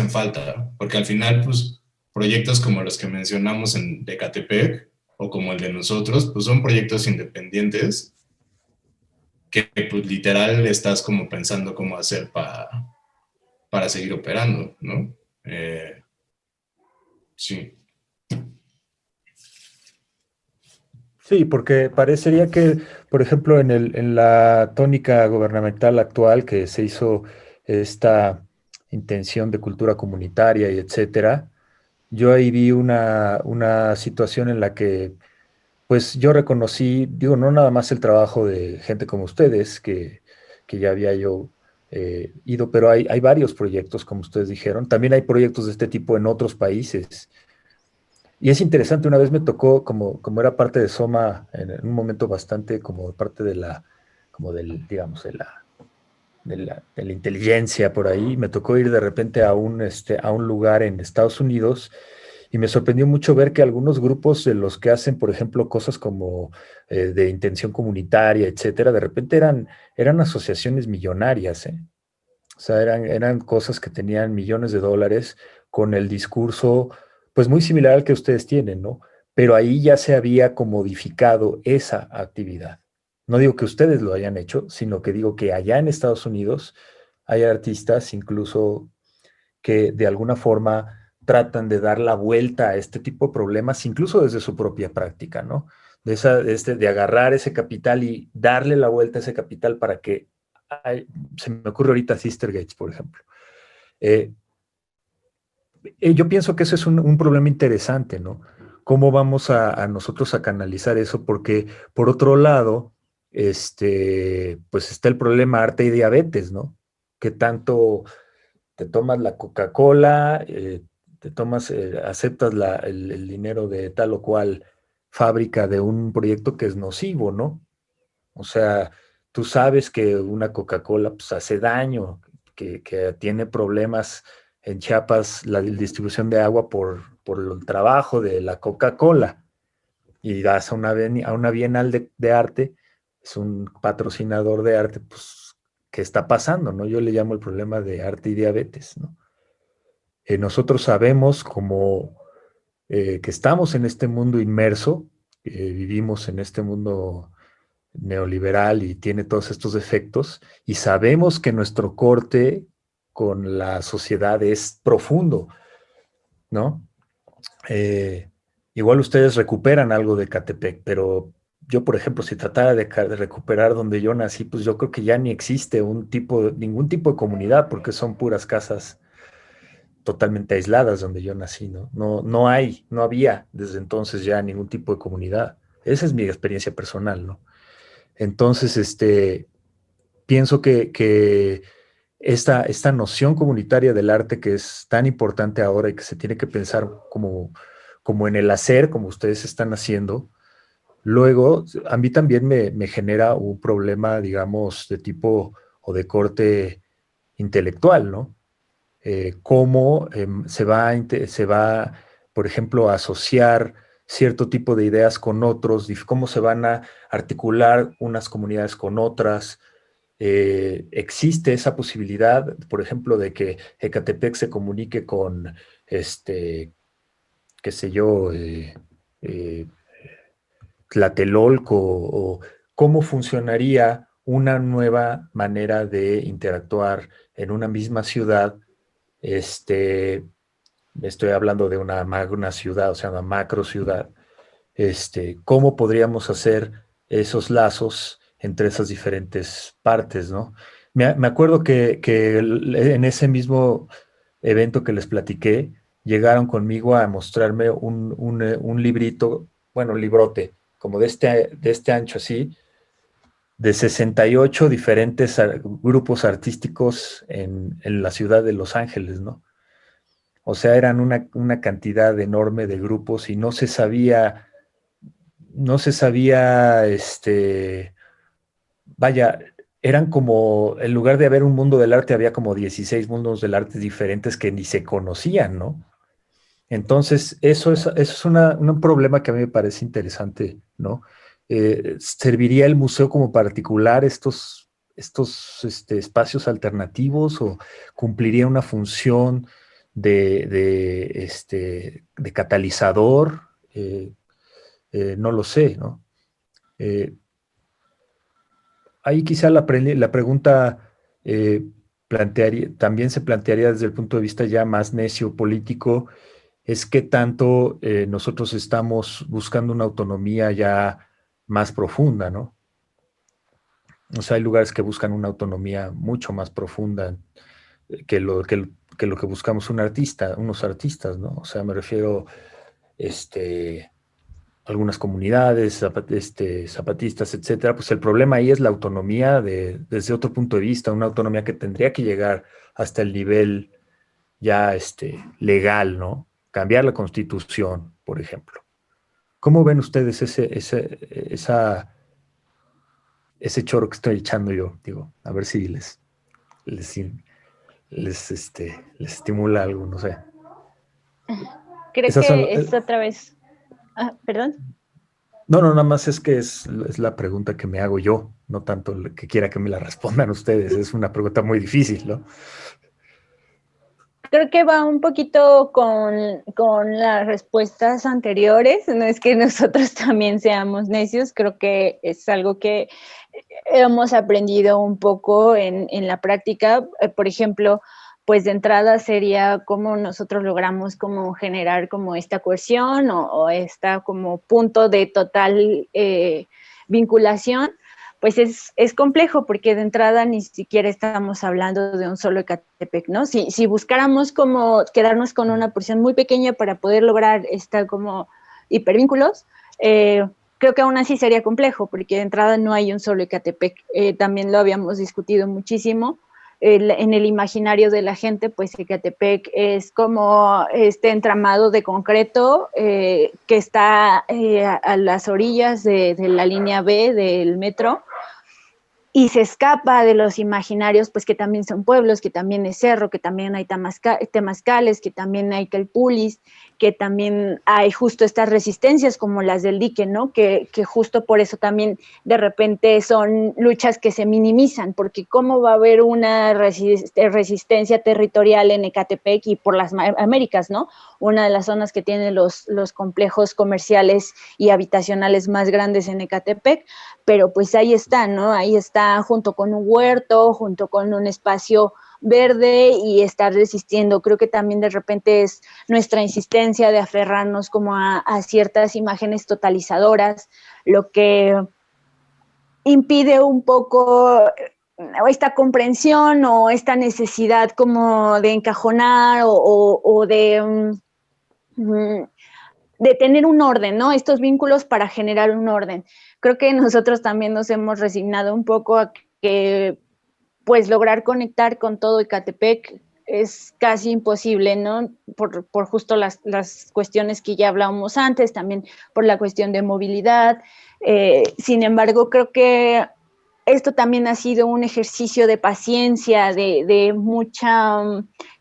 falta, porque al final, pues, proyectos como los que mencionamos de Ecatepec o como el de nosotros, pues son proyectos independientes que, pues, literal estás como pensando cómo hacer para seguir operando, ¿no? Sí. Sí, porque parecería que, por ejemplo, en la tónica gubernamental actual que se hizo esta intención de cultura comunitaria y etcétera, yo ahí vi una situación en la que, pues yo reconocí, digo, no nada más el trabajo de gente como ustedes, que ya había yo ido, pero hay varios proyectos, como ustedes dijeron. También hay proyectos de este tipo en otros países. Y es interesante, una vez me tocó, como era parte de Soma, en un momento bastante como parte de como del, digamos, de la inteligencia por ahí, me tocó ir de repente a a un lugar en Estados Unidos y me sorprendió mucho ver que algunos grupos de los que hacen, por ejemplo, cosas como de intención comunitaria, etcétera, de repente eran asociaciones millonarias, ¿eh? O sea, eran cosas que tenían millones de dólares con el discurso, pues muy similar al que ustedes tienen, ¿no? Pero ahí ya se había comodificado esa actividad. No digo que ustedes lo hayan hecho, sino que digo que allá en Estados Unidos hay artistas incluso que de alguna forma tratan de dar la vuelta a este tipo de problemas, incluso desde su propia práctica, ¿no? De agarrar ese capital y darle la vuelta a ese capital para que se me ocurre ahorita Sister Gates, por ejemplo. Eh, yo pienso que eso es un problema interesante, ¿no? ¿Cómo vamos a nosotros a canalizar eso? Porque, por otro lado, pues está el problema arte y diabetes, ¿no? Que tanto te tomas la Coca-Cola, aceptas el dinero de tal o cual fábrica de un proyecto que es nocivo, ¿no? O sea, tú sabes que una Coca-Cola pues, hace daño, que tiene problemas en Chiapas la distribución de agua por el trabajo de la Coca-Cola. Y vas a a una bienal de arte, es un patrocinador de arte, pues, ¿qué está pasando? ¿No? Yo le llamo el problema de arte y diabetes, ¿no? Nosotros sabemos como que estamos en este mundo inmerso, vivimos en este mundo neoliberal y tiene todos estos efectos, y sabemos que nuestro corte con la sociedad es profundo, ¿no? igual ustedes recuperan algo de Ecatepec, pero yo, por ejemplo, si tratara de recuperar donde yo nací, pues yo creo que ya ni existe ningún tipo de comunidad, porque son puras casas totalmente aisladas donde yo nací, ¿no? No había desde entonces ya ningún tipo de comunidad. Esa es mi experiencia personal, ¿no? Entonces, pienso que esta noción comunitaria del arte que es tan importante ahora y que se tiene que pensar como en el hacer, como ustedes están haciendo, luego a mí también me genera un problema, digamos, de tipo o de corte intelectual, ¿no? Cómo se va, por ejemplo, a asociar cierto tipo de ideas con otros, cómo se van a articular unas comunidades con otras. Existe esa posibilidad, por ejemplo, de que Ecatepec se comunique con, qué sé yo, eh, Tlatelolco, o cómo funcionaría una nueva manera de interactuar en una misma ciudad. Estoy hablando de una ciudad, o sea, una macro ciudad. Cómo podríamos hacer esos lazos entre esas diferentes partes, ¿no? Me acuerdo que en ese mismo evento que les platiqué, llegaron conmigo a mostrarme un librito, bueno, un librote, como de este ancho así, de 68 diferentes grupos artísticos en la ciudad de Los Ángeles, ¿no? O sea, eran una cantidad enorme de grupos y no se sabía, vaya, eran como, en lugar de haber un mundo del arte, había como 16 mundos del arte diferentes que ni se conocían, ¿no? Entonces, eso es un problema que a mí me parece interesante, ¿no? ¿Serviría el museo como particular estos espacios alternativos o cumpliría una función de catalizador? No lo sé, ¿no? Eh, Ahí quizá la pregunta también se plantearía desde el punto de vista ya más necio político, es qué tanto nosotros estamos buscando una autonomía ya más profunda, ¿no? O sea, hay lugares que buscan una autonomía mucho más profunda que lo que buscamos unos artistas, ¿no? O sea, me refiero, algunas comunidades, zapatistas, etcétera, pues el problema ahí es la autonomía desde otro punto de vista, una autonomía que tendría que llegar hasta el nivel ya legal, ¿no? Cambiar la constitución, por ejemplo. ¿Cómo ven ustedes ese choro que estoy echando yo? Digo, a ver si les, les estimula algo, no sé. Creo Esas son, que es otra vez. Perdón. no, nada más es que es la pregunta que me hago yo, no tanto que quiera que me la respondan ustedes. Es una pregunta muy difícil, ¿no? Creo que va un poquito con las respuestas anteriores. No es que nosotros también seamos necios, creo que es algo que hemos aprendido un poco en la práctica. Por ejemplo, pues de entrada sería cómo nosotros logramos como generar como esta cohesión o esta como punto de total vinculación. Pues es complejo porque de entrada ni siquiera estamos hablando de un solo Ecatepec, ¿no? Si buscáramos como quedarnos con una porción muy pequeña para poder lograr esta como hipervínculos, creo que aún así sería complejo porque de entrada no hay un solo Ecatepec. También lo habíamos discutido muchísimo. En el imaginario de la gente, pues Ecatepec es como este entramado de concreto que está a las orillas de la línea B del metro y se escapa de los imaginarios, pues que también son pueblos, que también es cerro, que también hay temazcales, que también hay calpulis, que también hay justo estas resistencias como las del dique, ¿no? Que justo por eso también de repente son luchas que se minimizan, porque cómo va a haber una resistencia territorial en Ecatepec y por las Américas, ¿no? Una de las zonas que tiene los complejos comerciales y habitacionales más grandes en Ecatepec, pero pues ahí está, ¿no? Ahí está junto con un huerto, junto con un espacio verde y estar resistiendo. Creo que también de repente es nuestra insistencia de aferrarnos como a ciertas imágenes totalizadoras, lo que impide un poco esta comprensión o esta necesidad como de encajonar o de tener un orden, ¿no? Estos vínculos para generar un orden. Creo que nosotros también nos hemos resignado un poco a que, pues, lograr conectar con todo Ecatepec es casi imposible, ¿no? Por justo las cuestiones que ya hablábamos antes, también por la cuestión de movilidad. Sin embargo, creo que esto también ha sido un ejercicio de paciencia, de mucha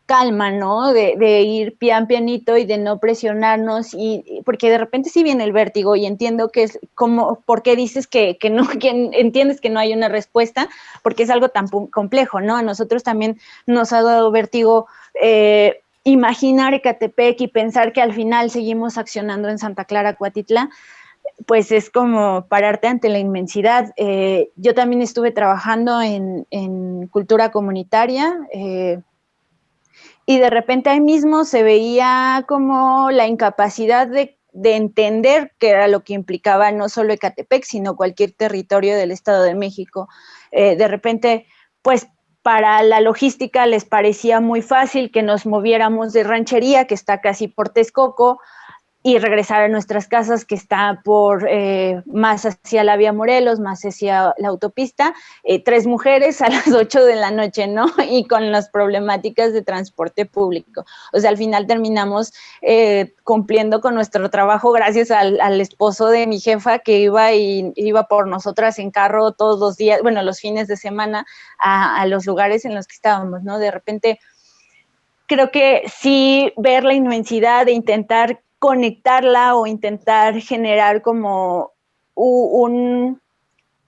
calma, ¿no? De ir pianito y de no presionarnos, y porque de repente sí viene el vértigo y entiendo que es como, ¿por qué dices que no, que entiendes que no hay una respuesta? Porque es algo tan complejo, ¿no? A nosotros también nos ha dado vértigo imaginar Ecatepec y pensar que al final seguimos accionando en Santa Clara, Cuatitla. Pues es como pararte ante la inmensidad. Yo también estuve trabajando en cultura comunitaria y de repente ahí mismo se veía como la incapacidad de entender qué era lo que implicaba no solo Ecatepec, sino cualquier territorio del Estado de México. De repente, pues para la logística les parecía muy fácil que nos moviéramos de Ranchería, que está casi por Texcoco, y regresar a nuestras casas, que está por más hacia la vía Morelos, más hacia la autopista, 3 mujeres a las 8 de la noche, ¿no? Y con las problemáticas de transporte público. O sea, al final terminamos cumpliendo con nuestro trabajo gracias al esposo de mi jefa, que iba por nosotras en carro todos los días, bueno, los fines de semana, a los lugares en los que estábamos, ¿no? De repente, creo que sí, ver la inmensidad e intentar conectarla o intentar generar como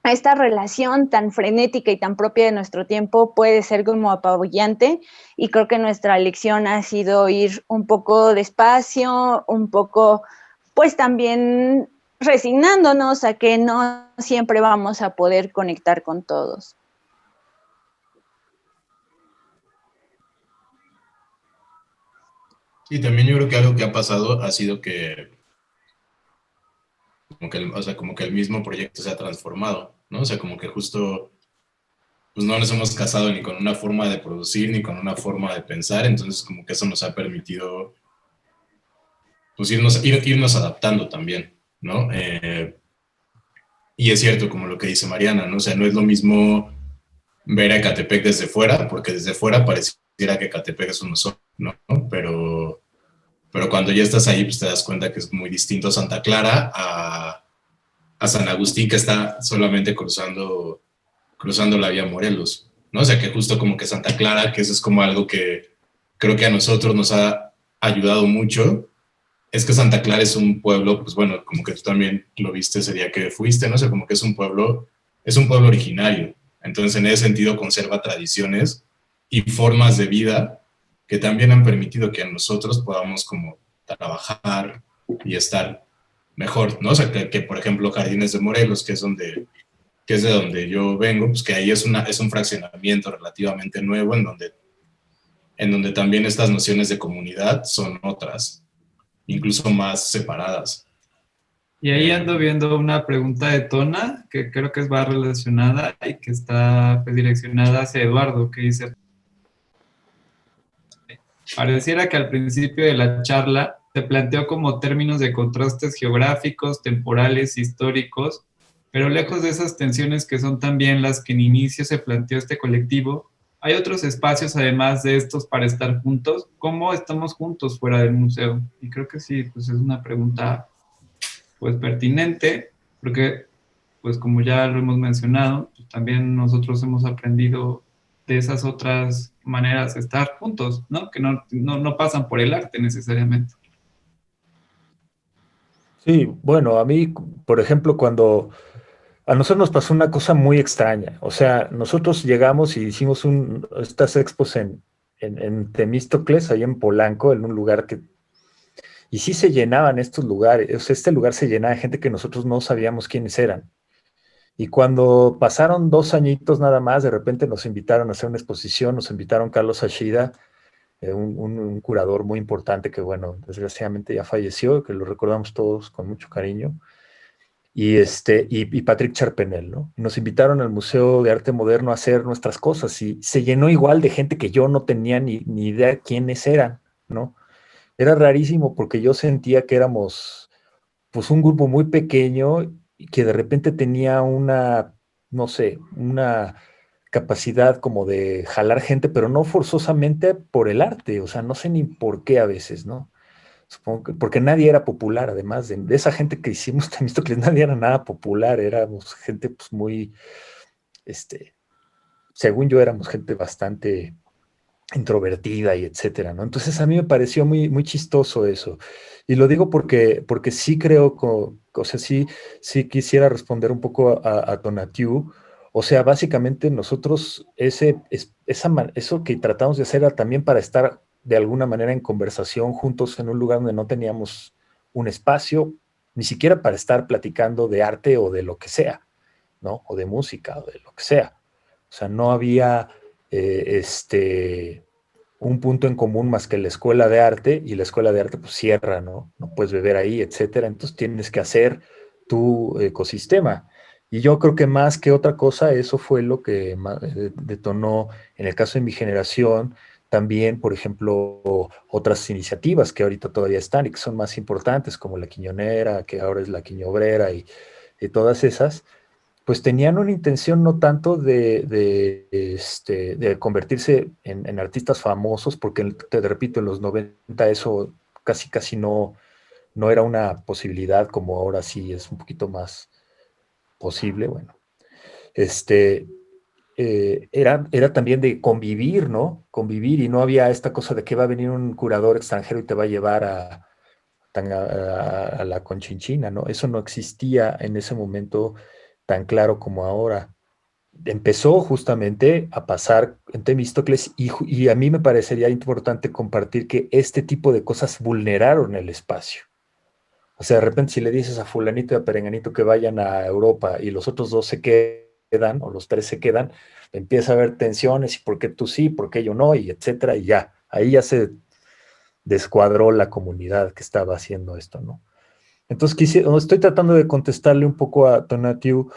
esta relación tan frenética y tan propia de nuestro tiempo puede ser como apabullante, y creo que nuestra lección ha sido ir un poco despacio, un poco pues también resignándonos a que no siempre vamos a poder conectar con todos. Sí, también yo creo que algo que ha pasado ha sido que como que el mismo proyecto se ha transformado, ¿no? O sea, como que justo pues no nos hemos casado ni con una forma de producir ni con una forma de pensar, entonces como que eso nos ha permitido pues irnos adaptando también, ¿no? Y es cierto, como lo que dice Mariana, ¿no? O sea, no es lo mismo ver a Ecatepec desde fuera, porque desde fuera pareciera que Ecatepec es uno solo, ¿no? Pero cuando ya estás ahí, pues te das cuenta que es muy distinto Santa Clara a San Agustín, que está solamente cruzando la vía Morelos, ¿no? O sea, que justo como que Santa Clara, que eso es como algo que creo que a nosotros nos ha ayudado mucho, es que Santa Clara es un pueblo, pues bueno, como que tú también lo viste ese día que fuiste, ¿no? O sea, como que es un pueblo originario. Entonces, en ese sentido, conserva tradiciones y formas de vida que también han permitido que nosotros podamos como trabajar y estar mejor, ¿no? O sea, que por ejemplo, Jardines de Morelos, que es de donde yo vengo, pues que ahí es un fraccionamiento relativamente nuevo en donde también estas nociones de comunidad son otras, incluso más separadas. Y ahí ando viendo una pregunta de Tona, que creo que va relacionada y que está pues, direccionada hacia Eduardo, que dice: pareciera que al principio de la charla se planteó como términos de contrastes geográficos, temporales, históricos, pero lejos de esas tensiones que son también las que en inicio se planteó este colectivo, ¿hay otros espacios además de estos para estar juntos? ¿Cómo estamos juntos fuera del museo? Y creo que sí, pues es una pregunta pues pertinente, porque pues como ya lo hemos mencionado, pues, también nosotros hemos aprendido de esas otras maneras de estar juntos, ¿no? Que no pasan por el arte necesariamente. Sí, bueno, a mí, por ejemplo, cuando a nosotros nos pasó una cosa muy extraña, o sea, nosotros llegamos y hicimos estas expos en Temístocles, ahí en Polanco, en un lugar y sí se llenaban estos lugares, o sea, este lugar se llenaba de gente que nosotros no sabíamos quiénes eran. Y cuando pasaron 2 añitos nada más, de repente nos invitaron a hacer una exposición, nos invitaron Carlos Ashida, un curador muy importante que, bueno, desgraciadamente ya falleció, que lo recordamos todos con mucho cariño, y Patrick Charpenel, ¿no? Nos invitaron al Museo de Arte Moderno a hacer nuestras cosas y se llenó igual de gente que yo no tenía ni idea quiénes eran, ¿no? Era rarísimo porque yo sentía que éramos, pues, un grupo muy pequeño y que de repente tenía una, no sé, una capacidad como de jalar gente, pero no forzosamente por el arte, o sea, no sé ni por qué a veces, ¿no? Supongo que porque nadie era popular, además de esa gente que hicimos Temístocles, nadie era nada popular, éramos gente pues muy, este, según yo éramos gente bastante introvertida y etcétera, ¿no? Entonces a mí me pareció muy chistoso eso. Y lo digo porque sí creo, o sea, sí quisiera responder un poco a Tonatiuh. O sea, básicamente nosotros eso que tratamos de hacer era también para estar de alguna manera en conversación juntos en un lugar donde no teníamos un espacio, ni siquiera para estar platicando de arte o de lo que sea, ¿no? O de música o de lo que sea. O sea, no había un punto en común más que la escuela de arte, y la escuela de arte pues cierra, ¿no? No puedes beber ahí, etcétera. Entonces tienes que hacer tu ecosistema. Y yo creo que más que otra cosa, eso fue lo que detonó, en el caso de mi generación, también, por ejemplo, otras iniciativas que ahorita todavía están y que son más importantes, como la Quiñonera, que ahora es la Quiñobrera, y todas esas, pues tenían una intención no tanto de convertirse en artistas famosos, porque te repito, en los 90 eso casi no era una posibilidad, como ahora sí es un poquito más posible. Bueno, este, era también de convivir, ¿no? Convivir, y no había esta cosa de que va a venir un curador extranjero y te va a llevar a la Conchinchina, ¿no? Eso no existía en ese momento tan claro como ahora. Empezó justamente a pasar en Temístocles, y a mí me parecería importante compartir que este tipo de cosas vulneraron el espacio. O sea, de repente si le dices a fulanito y a perenganito que vayan a Europa y los otros dos se quedan, o los tres se quedan, empieza a haber tensiones, y por qué tú sí, por qué yo no, y etcétera, y ya, ahí ya se descuadró la comunidad que estaba haciendo esto, ¿no? Entonces estoy tratando de contestarle un poco a Tonatiuh.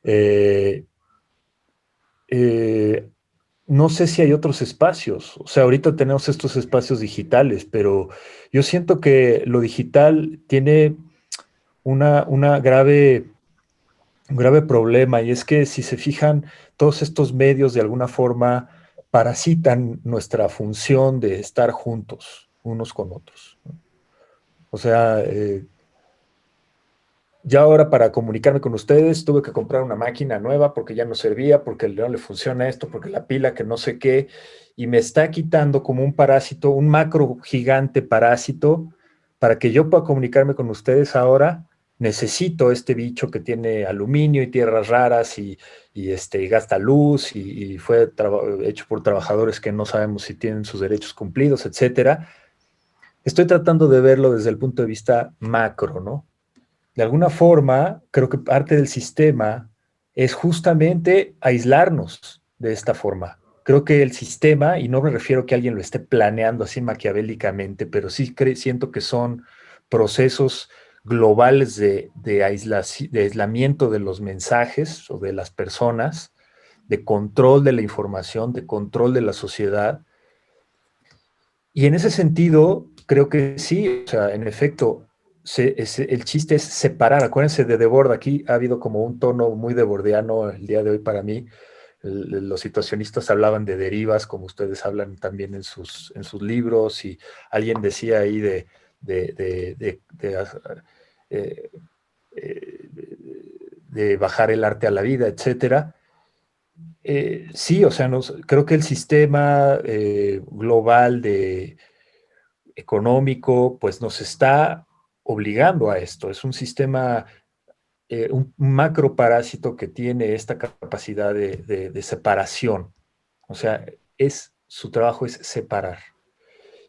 eh, eh, no sé si hay otros espacios. O sea, ahorita tenemos estos espacios digitales, pero yo siento que lo digital tiene una un grave problema, y es que, si se fijan, todos estos medios de alguna forma parasitan nuestra función de estar juntos unos con otros, ¿no? O sea, ya ahora, para comunicarme con ustedes, tuve que comprar una máquina nueva porque ya no servía, porque no le funciona esto, porque la pila que no sé qué, y me está quitando como un parásito, un macro gigante parásito. Para que yo pueda comunicarme con ustedes ahora, necesito este bicho que tiene aluminio y tierras raras, y gasta luz, y fue hecho por trabajadores que no sabemos si tienen sus derechos cumplidos, etcétera. Estoy tratando de verlo desde el punto de vista macro, ¿no? De alguna forma, creo que parte del sistema es justamente aislarnos de esta forma. Creo que el sistema, y no me refiero a que alguien lo esté planeando así maquiavélicamente, pero sí siento que son procesos globales de aislamiento de los mensajes o de las personas, de control de la información, de control de la sociedad. Y en ese sentido, creo que sí, o sea, en efecto, el chiste es separar. Acuérdense de Debord, aquí ha habido como un tono muy debordiano el día de hoy para mí. Los situacionistas hablaban de derivas, como ustedes hablan también en sus libros, y alguien decía ahí eh, eh, de bajar el arte a la vida, etcétera. Sí, o sea, creo que el sistema global económico, pues nos está obligando a esto. Es un sistema, un macro parásito que tiene esta capacidad de separación. O sea, su trabajo es separar.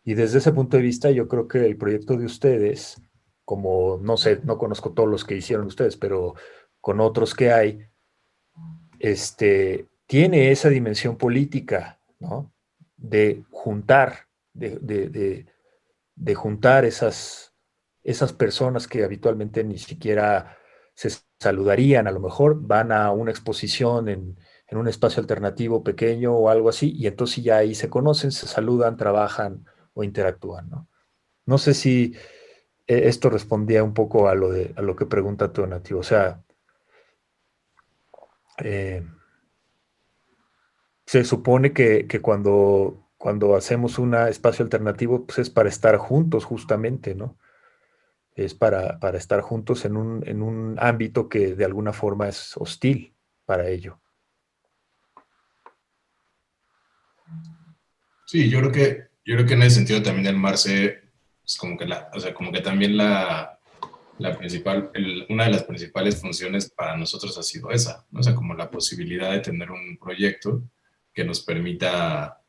Y desde ese punto de vista, yo creo que el proyecto de ustedes, como no sé, no conozco todos los que hicieron ustedes, pero con otros que hay, tiene esa dimensión política, ¿no? De juntar, de juntar esas personas que habitualmente ni siquiera se saludarían, a lo mejor van a una exposición en un espacio alternativo pequeño o algo así, y entonces ya ahí se conocen, se saludan, trabajan o interactúan, ¿no? No sé si esto respondía un poco a lo que pregunta Tonatiuh. O sea, se supone que cuando hacemos un espacio alternativo, pues es para estar juntos justamente, ¿no? Es para estar juntos en un ámbito que de alguna forma es hostil para ello. Sí, yo creo que en ese sentido también el Marce es como que como que también una de las principales funciones para nosotros ha sido esa, ¿no? O sea, como la posibilidad de tener un proyecto que nos permita,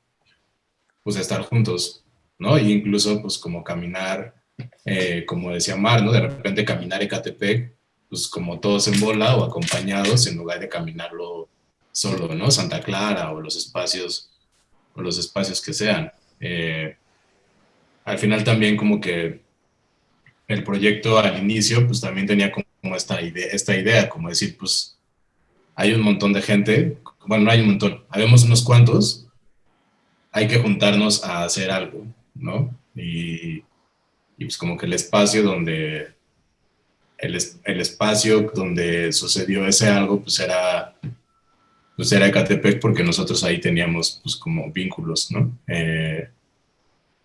pues, estar juntos, ¿no? E incluso, pues, como caminar, como decía Mar, ¿no? De repente caminar Ecatepec, pues, como todos en bola o acompañados, en lugar de caminarlo solo, ¿no? Santa Clara o los espacios que sean. Al final también como que el proyecto al inicio, pues también tenía como esta idea, como decir, pues hay un montón de gente, bueno, no hay un montón, habemos unos cuantos, hay que juntarnos a hacer algo, ¿no? Y pues como que el espacio donde sucedió ese algo, pues era Ecatepec, porque nosotros ahí teníamos pues como vínculos, ¿no?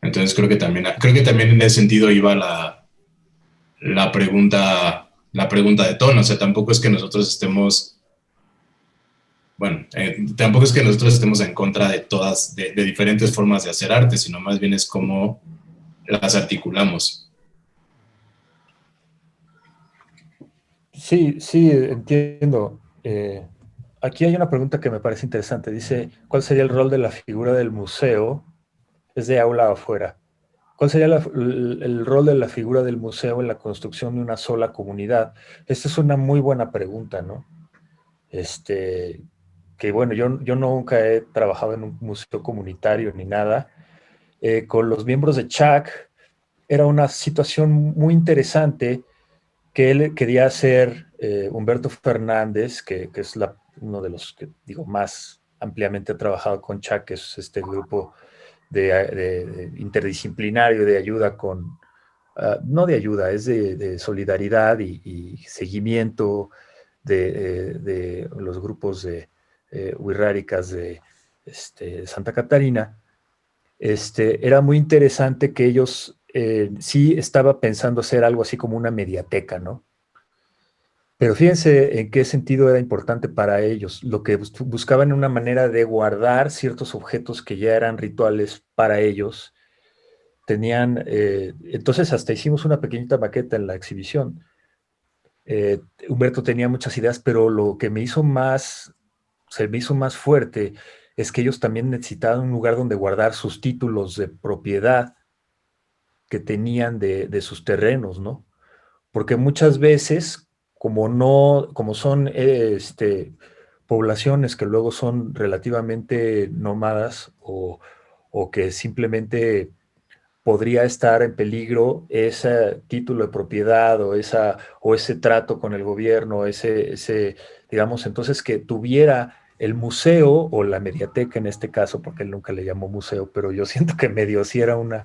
Entonces creo que también en ese sentido iba la pregunta de tono. O sea, tampoco es que nosotros estemos, bueno, tampoco es que nosotros estemos en contra de todas, de diferentes formas de hacer arte, sino más bien es cómo las articulamos. Sí, sí, entiendo. Aquí hay una pregunta que me parece interesante. Dice, ¿cuál sería el rol de la figura del museo? Es de aula afuera. ¿Cuál sería el rol de la figura del museo en la construcción de una sola comunidad? Esta es una muy buena pregunta, ¿no? Que bueno, yo nunca he trabajado en un museo comunitario ni nada. Con los miembros de CHAC era una situación muy interesante que él quería hacer, Humberto Fernández, que es uno de los que digo más ampliamente ha trabajado con CHAC, que es este grupo de interdisciplinario de ayuda no de ayuda, es de solidaridad y seguimiento de los grupos de huirráricas de Santa Catarina. Era muy interesante que ellos sí estaba pensando hacer algo así como una mediateca, ¿no? Pero fíjense en qué sentido era importante para ellos. Lo que buscaban una manera de guardar ciertos objetos que ya eran rituales para ellos. Entonces hasta hicimos una pequeñita maqueta en la exhibición. Humberto tenía muchas ideas, pero lo que se me hizo más fuerte es que ellos también necesitaban un lugar donde guardar sus títulos de propiedad que tenían de sus terrenos, ¿no? Porque muchas veces, como son poblaciones que luego son relativamente nómadas o que simplemente podría estar en peligro ese título de propiedad o ese trato con el gobierno, digamos, entonces que tuviera el museo o la mediateca en este caso, porque él nunca le llamó museo, pero yo siento que medio sí era una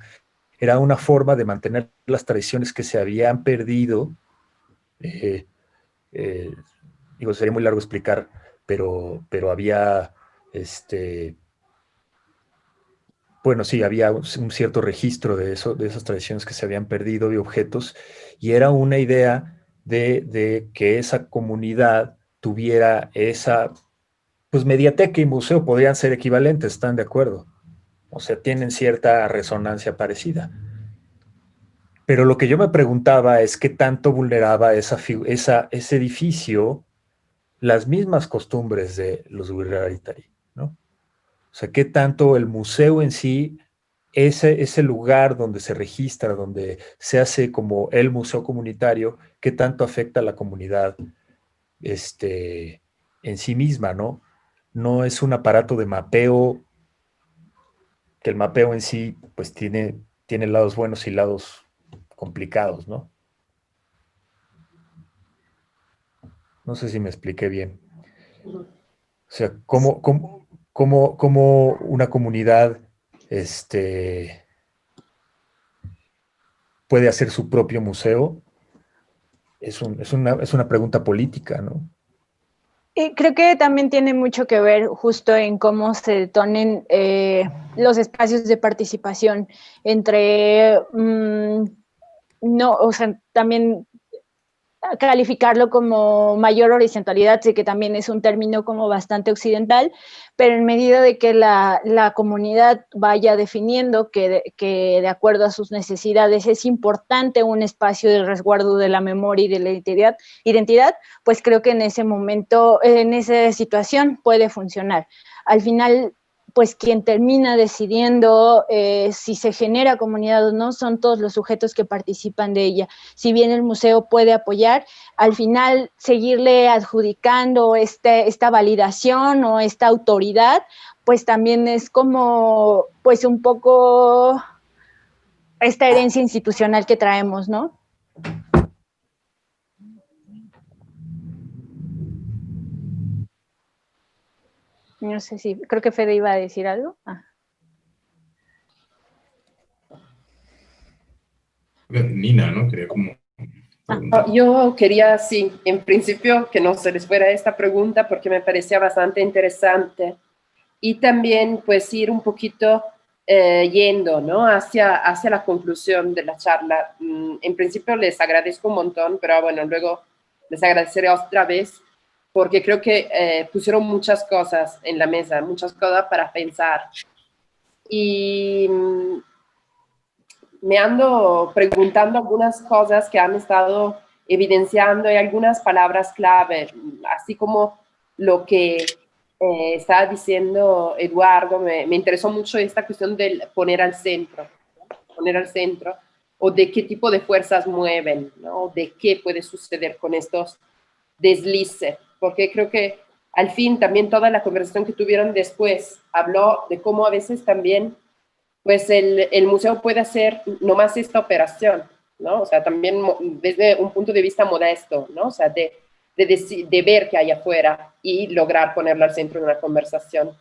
forma de mantener las tradiciones que se habían perdido. eh, eh, Digo, sería muy largo explicar, pero había, bueno, sí, había un cierto registro de esas tradiciones que se habían perdido y objetos, y era una idea de que esa comunidad tuviera pues mediateca y museo podrían ser equivalentes, ¿están de acuerdo? O sea, tienen cierta resonancia parecida. Pero lo que yo me preguntaba es qué tanto vulneraba ese edificio las mismas costumbres de los Wirraritari, ¿no? O sea, qué tanto el museo en sí, ese lugar donde se registra, donde se hace como el museo comunitario, qué tanto afecta a la comunidad en sí misma, ¿no? No es un aparato de mapeo, que el mapeo en sí, pues tiene lados buenos y lados complicados, ¿no? No sé si me expliqué bien. O sea, ¿cómo una comunidad puede hacer su propio museo? Es una pregunta política, ¿no? Y creo que también tiene mucho que ver justo en cómo se detonen los espacios de participación entre, no, o sea, también calificarlo como mayor horizontalidad, sé que también es un término como bastante occidental, pero en medida de que la comunidad vaya definiendo que de acuerdo a sus necesidades es importante un espacio de resguardo de la memoria y de la identidad, pues creo que en ese momento, en esa situación puede funcionar. Al final, pues quien termina decidiendo si se genera comunidad o no son todos los sujetos que participan de ella. Si bien el museo puede apoyar, al final seguirle adjudicando esta validación o esta autoridad, pues también es como, pues un poco esta herencia institucional que traemos, ¿no? No sé si, creo que Fede iba a decir algo. Nina, ¿no? Quería como preguntar. Yo quería, sí, en principio que no se les fuera esta pregunta porque me parecía bastante interesante y también pues ir un poquito yendo, ¿no? hacia la conclusión de la charla. En principio les agradezco un montón, pero bueno, luego les agradeceré otra vez porque creo que pusieron muchas cosas en la mesa, muchas cosas para pensar. Y me ando preguntando algunas cosas que han estado evidenciando y algunas palabras clave, así como lo que estaba diciendo Eduardo, me interesó mucho esta cuestión del poner al centro, o de qué tipo de fuerzas mueven, ¿no? De qué puede suceder con estos deslices, porque creo que al fin también toda la conversación que tuvieron después habló de cómo a veces también pues el museo puede hacer nomás esta operación, ¿no? O sea, también desde un punto de vista modesto, ¿no? O sea, de ver qué hay afuera y lograr ponerlo al centro de una conversación.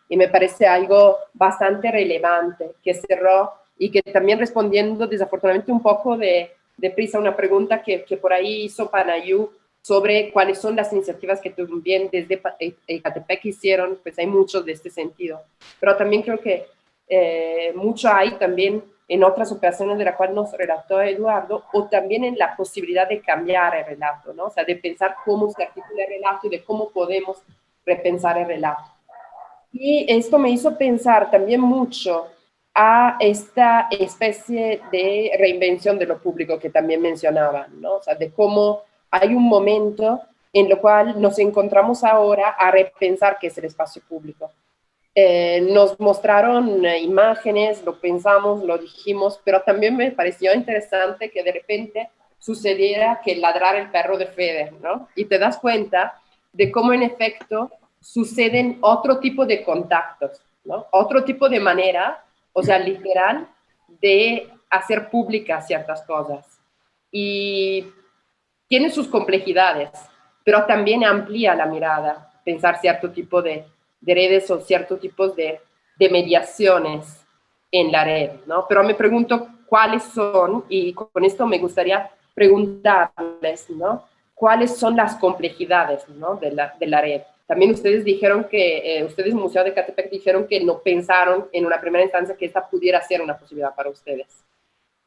Y me parece algo bastante relevante que cerró y que también respondiendo desafortunadamente un poco de prisa una pregunta que por ahí hizo Panayú sobre cuáles son las iniciativas que también desde Ecatepec hicieron, pues hay muchos de este sentido. Pero también creo que mucho hay también en otras operaciones de la cual nos relató Eduardo, o también en la posibilidad de cambiar el relato, ¿no? O sea, de pensar cómo se articula el relato y de cómo podemos repensar el relato. Y esto me hizo pensar también mucho a esta especie de reinvención de lo público que también mencionaban, ¿no? O sea, de cómo hay un momento en lo cual nos encontramos ahora a repensar qué es el espacio público. Nos mostraron imágenes, lo pensamos, lo dijimos, pero también me pareció interesante que de repente sucediera que ladrar el perro de Fede, ¿no? Y te das cuenta de cómo en efecto suceden otro tipo de contactos, ¿no? Otro tipo de manera, o sea, literal, de hacer públicas ciertas cosas. Y tiene sus complejidades, pero también amplía la mirada, pensar cierto tipo de redes o ciertos tipos de mediaciones en la red, ¿no? Pero me pregunto cuáles son, y con esto me gustaría preguntarles, ¿no? ¿Cuáles son las complejidades, ¿no? de la red? También ustedes dijeron que, ustedes, Museo de Ecatepec, dijeron que no pensaron en una primera instancia que esta pudiera ser una posibilidad para ustedes.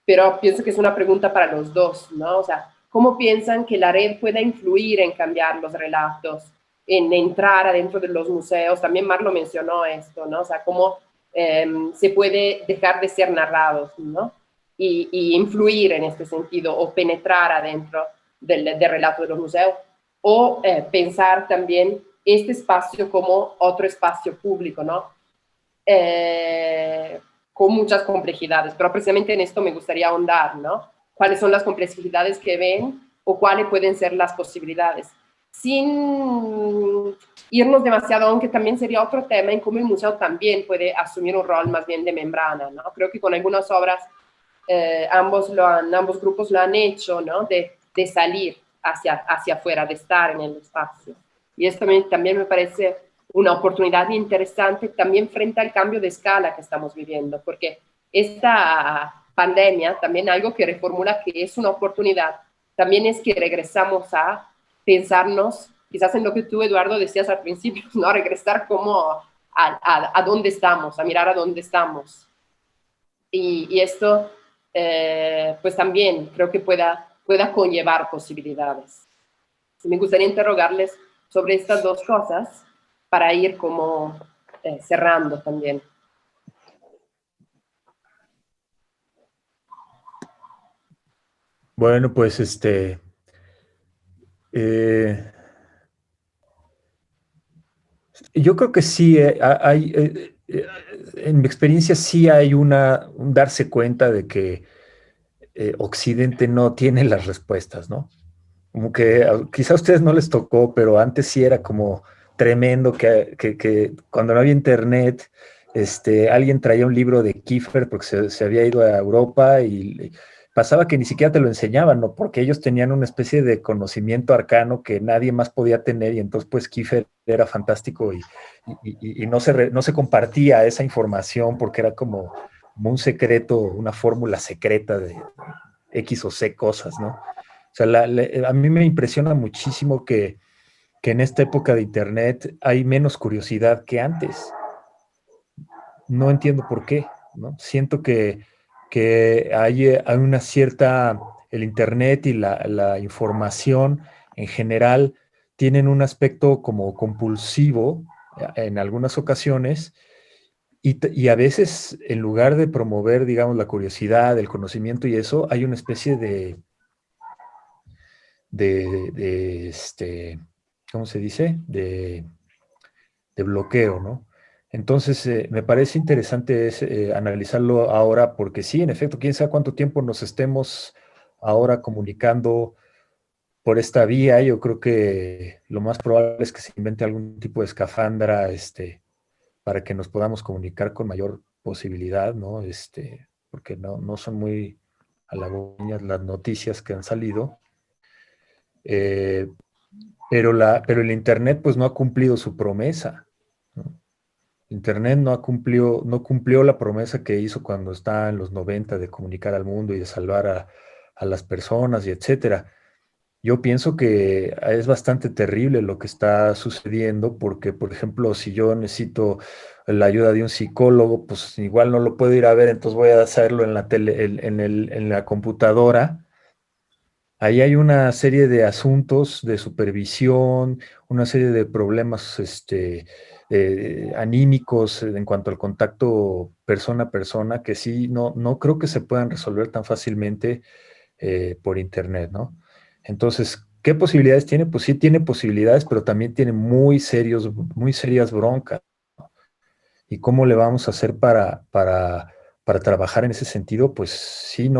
Pero pienso que es una pregunta para los dos, ¿no? O sea, ¿cómo piensan que la red pueda influir en cambiar los relatos, en entrar adentro de los museos? También Mar lo mencionó esto, ¿no? O sea, cómo se puede dejar de ser narrados, ¿no? Y influir en este sentido, o penetrar adentro del relato de los museos, o pensar también este espacio como otro espacio público, ¿no? Con muchas complejidades, pero precisamente en esto me gustaría ahondar, ¿no? ¿Cuáles son las complejidades que ven o cuáles pueden ser las posibilidades? sin irnos demasiado, aunque también sería otro tema en cómo el museo también puede asumir un rol más bien de membrana, ¿no? Creo que con algunas obras ambos grupos lo han hecho, ¿no? De salir hacia afuera, de estar en el espacio. Y esto también me parece una oportunidad interesante también frente al cambio de escala que estamos viviendo, porque esta pandemia también algo que reformula que es una oportunidad, también es que regresamos a pensarnos, quizás en lo que tú, Eduardo, decías al principio, ¿no? Regresar como a dónde estamos, a mirar a dónde estamos. Y esto, pues también creo que pueda conllevar posibilidades. Me gustaría interrogarles sobre estas dos cosas para ir como cerrando también. Bueno, pues yo creo que sí, en mi experiencia sí hay un darse cuenta de que Occidente no tiene las respuestas, ¿no? Como que quizá a ustedes no les tocó, pero antes sí era como tremendo que cuando no había internet, alguien traía un libro de Kiefer porque se había ido a Europa y pasaba que ni siquiera te lo enseñaban, ¿no? Porque ellos tenían una especie de conocimiento arcano que nadie más podía tener y entonces pues Kiefer era fantástico y no se compartía esa información porque era como un secreto, una fórmula secreta de X o C cosas, ¿no? O sea, a mí me impresiona muchísimo que en esta época de Internet hay menos curiosidad que antes. No entiendo por qué, ¿no? Siento que hay una cierta, el Internet y la información en general tienen un aspecto como compulsivo en algunas ocasiones y a veces en lugar de promover, digamos, la curiosidad, el conocimiento y eso, hay una especie ¿cómo se dice? De bloqueo, ¿no? Entonces, me parece interesante analizarlo ahora, porque sí, en efecto, quién sabe cuánto tiempo nos estemos ahora comunicando por esta vía. Yo creo que lo más probable es que se invente algún tipo de escafandra, para que nos podamos comunicar con mayor posibilidad, ¿no? Porque no son muy halagüeñas las noticias que han salido. Pero el Internet pues no ha cumplido su promesa, ¿no? Internet no cumplió la promesa que hizo cuando estaba en los 90 de comunicar al mundo y de salvar a las personas y etcétera. Yo pienso que es bastante terrible lo que está sucediendo porque, por ejemplo, si yo necesito la ayuda de un psicólogo, pues igual no lo puedo ir a ver, entonces voy a hacerlo en la en la computadora. Ahí hay una serie de asuntos de supervisión, una serie de problemas anímicos en cuanto al contacto persona a persona que sí, no creo que se puedan resolver tan fácilmente por internet, ¿no? Entonces, ¿qué posibilidades tiene? Pues sí tiene posibilidades, pero también tiene muy serias broncas, ¿no? ¿Y cómo le vamos a hacer para trabajar en ese sentido? Pues sí,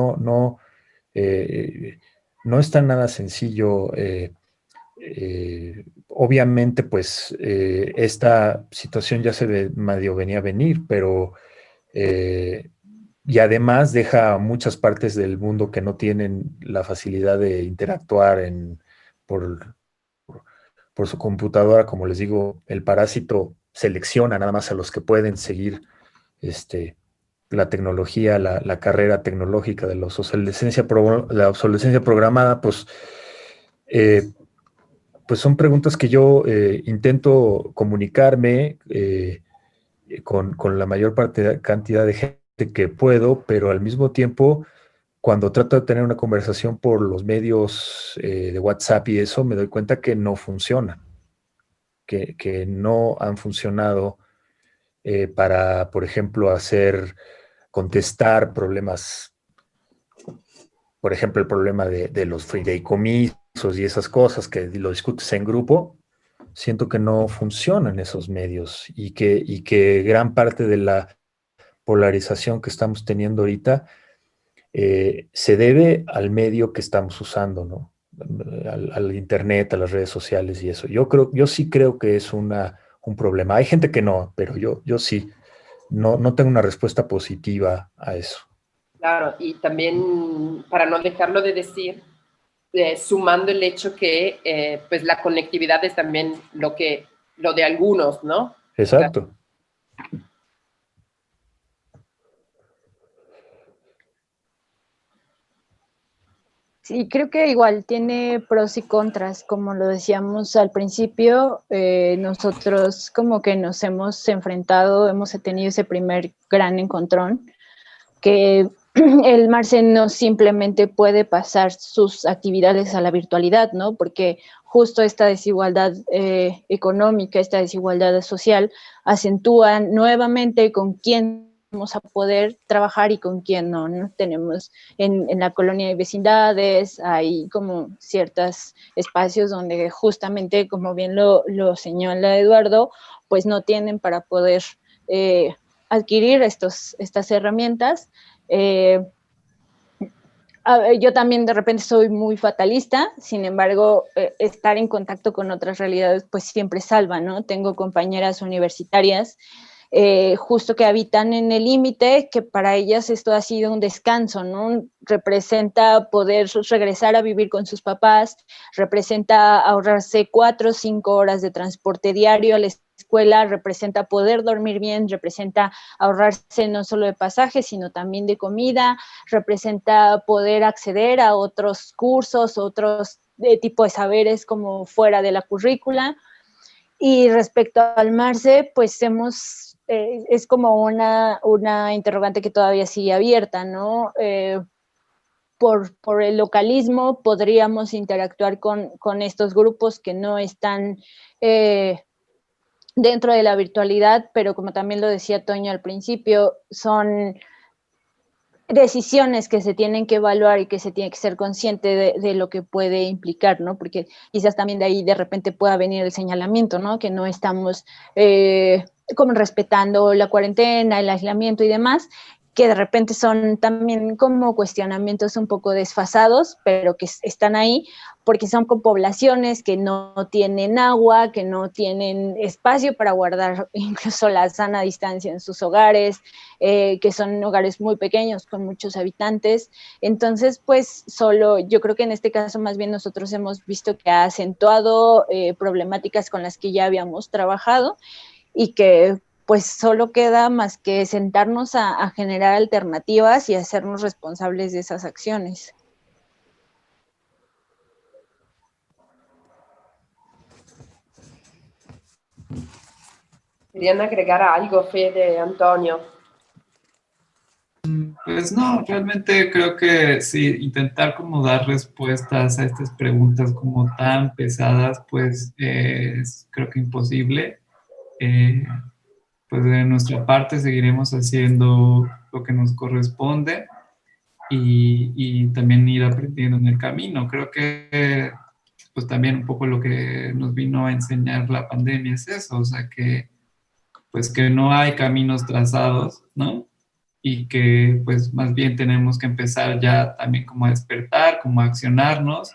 eh, no está nada sencillo. Obviamente, pues esta situación ya medio venía a venir, pero y además deja muchas partes del mundo que no tienen la facilidad de interactuar por, por su computadora. Como les digo, el parásito selecciona nada más a los que pueden seguir la tecnología, la carrera tecnológica de la obsolescencia programada, pues son preguntas que yo intento comunicarme con la mayor cantidad de gente que puedo, pero al mismo tiempo, cuando trato de tener una conversación por los medios de WhatsApp y eso, me doy cuenta que no funciona, que no han funcionado para, por ejemplo, contestar problemas, por ejemplo, el problema de los fideicomisos y esas cosas que lo discutes en grupo. Siento que no funcionan esos medios y que gran parte de la polarización que estamos teniendo ahorita se debe al medio que estamos usando, ¿no? al internet, a las redes sociales y eso. Yo sí creo que es un problema. Hay gente que no, pero yo sí. No tengo una respuesta positiva a eso. Claro, y también para no dejarlo de decir, sumando el hecho que pues la conectividad es también lo de algunos, ¿no? Exacto. Sí, creo que igual tiene pros y contras, como lo decíamos al principio, nosotros como que nos hemos enfrentado, hemos tenido ese primer gran encontrón, que el Marce no simplemente puede pasar sus actividades a la virtualidad, ¿no? Porque justo esta desigualdad económica, esta desigualdad social, acentúa nuevamente con quién vamos a poder trabajar y con quién no, ¿no? Tenemos en la colonia de vecindades, hay como ciertos espacios donde justamente, como bien lo señala Eduardo, pues no tienen para poder adquirir estas herramientas. Yo también de repente soy muy fatalista, sin embargo, estar en contacto con otras realidades pues siempre salva, ¿no? Tengo compañeras universitarias justo que habitan en el límite, que para ellas esto ha sido un descanso, ¿no? Representa poder regresar a vivir con sus papás, representa ahorrarse 4 o 5 horas de transporte diario a la escuela, representa poder dormir bien, representa ahorrarse no solo de pasajes, sino también de comida, representa poder acceder a otros cursos, otros tipo de saberes como fuera de la currícula. Y respecto al Marce, pues es como una interrogante que todavía sigue abierta, ¿no? Por el localismo podríamos interactuar con estos grupos que no están dentro de la virtualidad, pero como también lo decía Toño al principio, son decisiones que se tienen que evaluar y que se tiene que ser consciente de lo que puede implicar, ¿no? Porque quizás también de ahí de repente pueda venir el señalamiento, ¿no? Que no estamos como respetando la cuarentena, el aislamiento y demás, que de repente son también como cuestionamientos un poco desfasados, pero que están ahí porque son con poblaciones que no tienen agua, que no tienen espacio para guardar incluso la sana distancia en sus hogares, que son hogares muy pequeños con muchos habitantes. Entonces, pues solo, yo creo que en este caso más bien nosotros hemos visto que ha acentuado problemáticas con las que ya habíamos trabajado y que pues solo queda más que sentarnos a generar alternativas y hacernos responsables de esas acciones. ¿Querían agregar algo, Fede, Antonio? Pues no, realmente creo que sí, intentar como dar respuestas a estas preguntas como tan pesadas, pues es creo que imposible. Pues de nuestra parte seguiremos haciendo lo que nos corresponde y también ir aprendiendo en el camino. Creo que pues también un poco lo que nos vino a enseñar la pandemia es eso, o sea que pues que no hay caminos trazados, ¿no? Y que pues más bien tenemos que empezar ya también como a despertar, como a accionarnos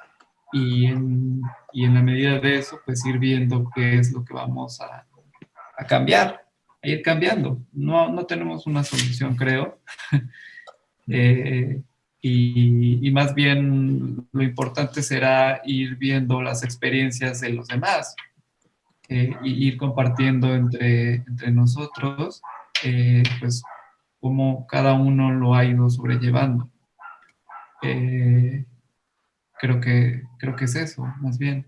y en la medida de eso pues ir viendo qué es lo que vamos a cambiar, a ir cambiando. No tenemos una solución, creo. Y más bien lo importante será ir viendo las experiencias de los demás y ir compartiendo entre nosotros, pues cómo cada uno lo ha ido sobrellevando. Creo que es eso, más bien,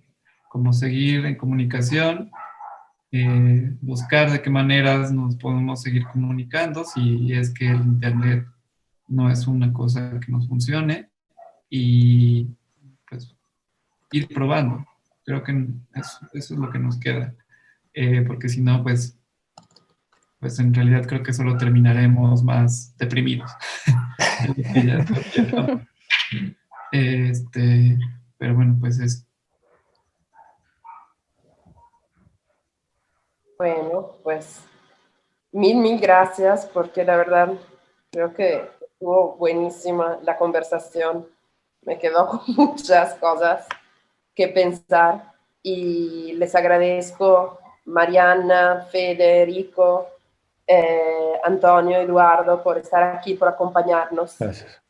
como seguir en comunicación, buscar de qué maneras nos podemos seguir comunicando si es que el Internet no es una cosa que nos funcione y pues ir probando. Creo que eso es lo que nos queda, porque si no, pues en realidad creo que solo terminaremos más deprimidos. Pero bueno, pues es. Bueno, pues mil gracias porque la verdad creo que estuvo buenísima la conversación. Me quedó con muchas cosas que pensar y les agradezco Mariana, Federico, Antonio, Eduardo por estar aquí, por acompañarnos. Gracias.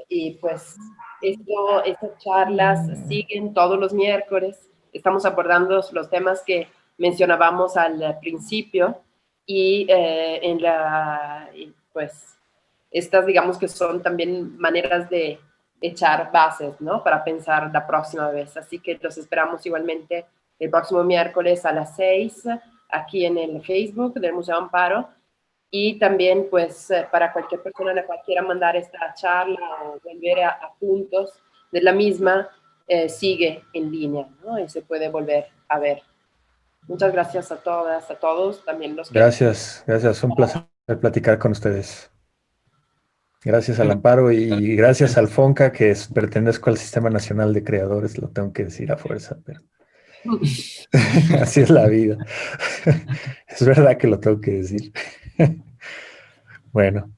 Y pues estas charlas siguen todos los miércoles. Estamos abordando los temas que mencionábamos al principio y pues estas digamos que son también maneras de echar bases, ¿no? Para pensar la próxima vez. Así que los esperamos igualmente el próximo miércoles a las 6 aquí en el Facebook del Museo Amparo. Y también, pues, para cualquier persona a la cual quiera mandar esta charla o volver a puntos de la misma, sigue en línea, ¿no? Y se puede volver a ver. Muchas gracias a todas, a todos, también los que... Gracias, un placer platicar con ustedes. Gracias al Amparo y gracias al FONCA, que pertenezco al Sistema Nacional de Creadores, lo tengo que decir a fuerza, pero así es la vida. Es verdad que lo tengo que decir. Bueno.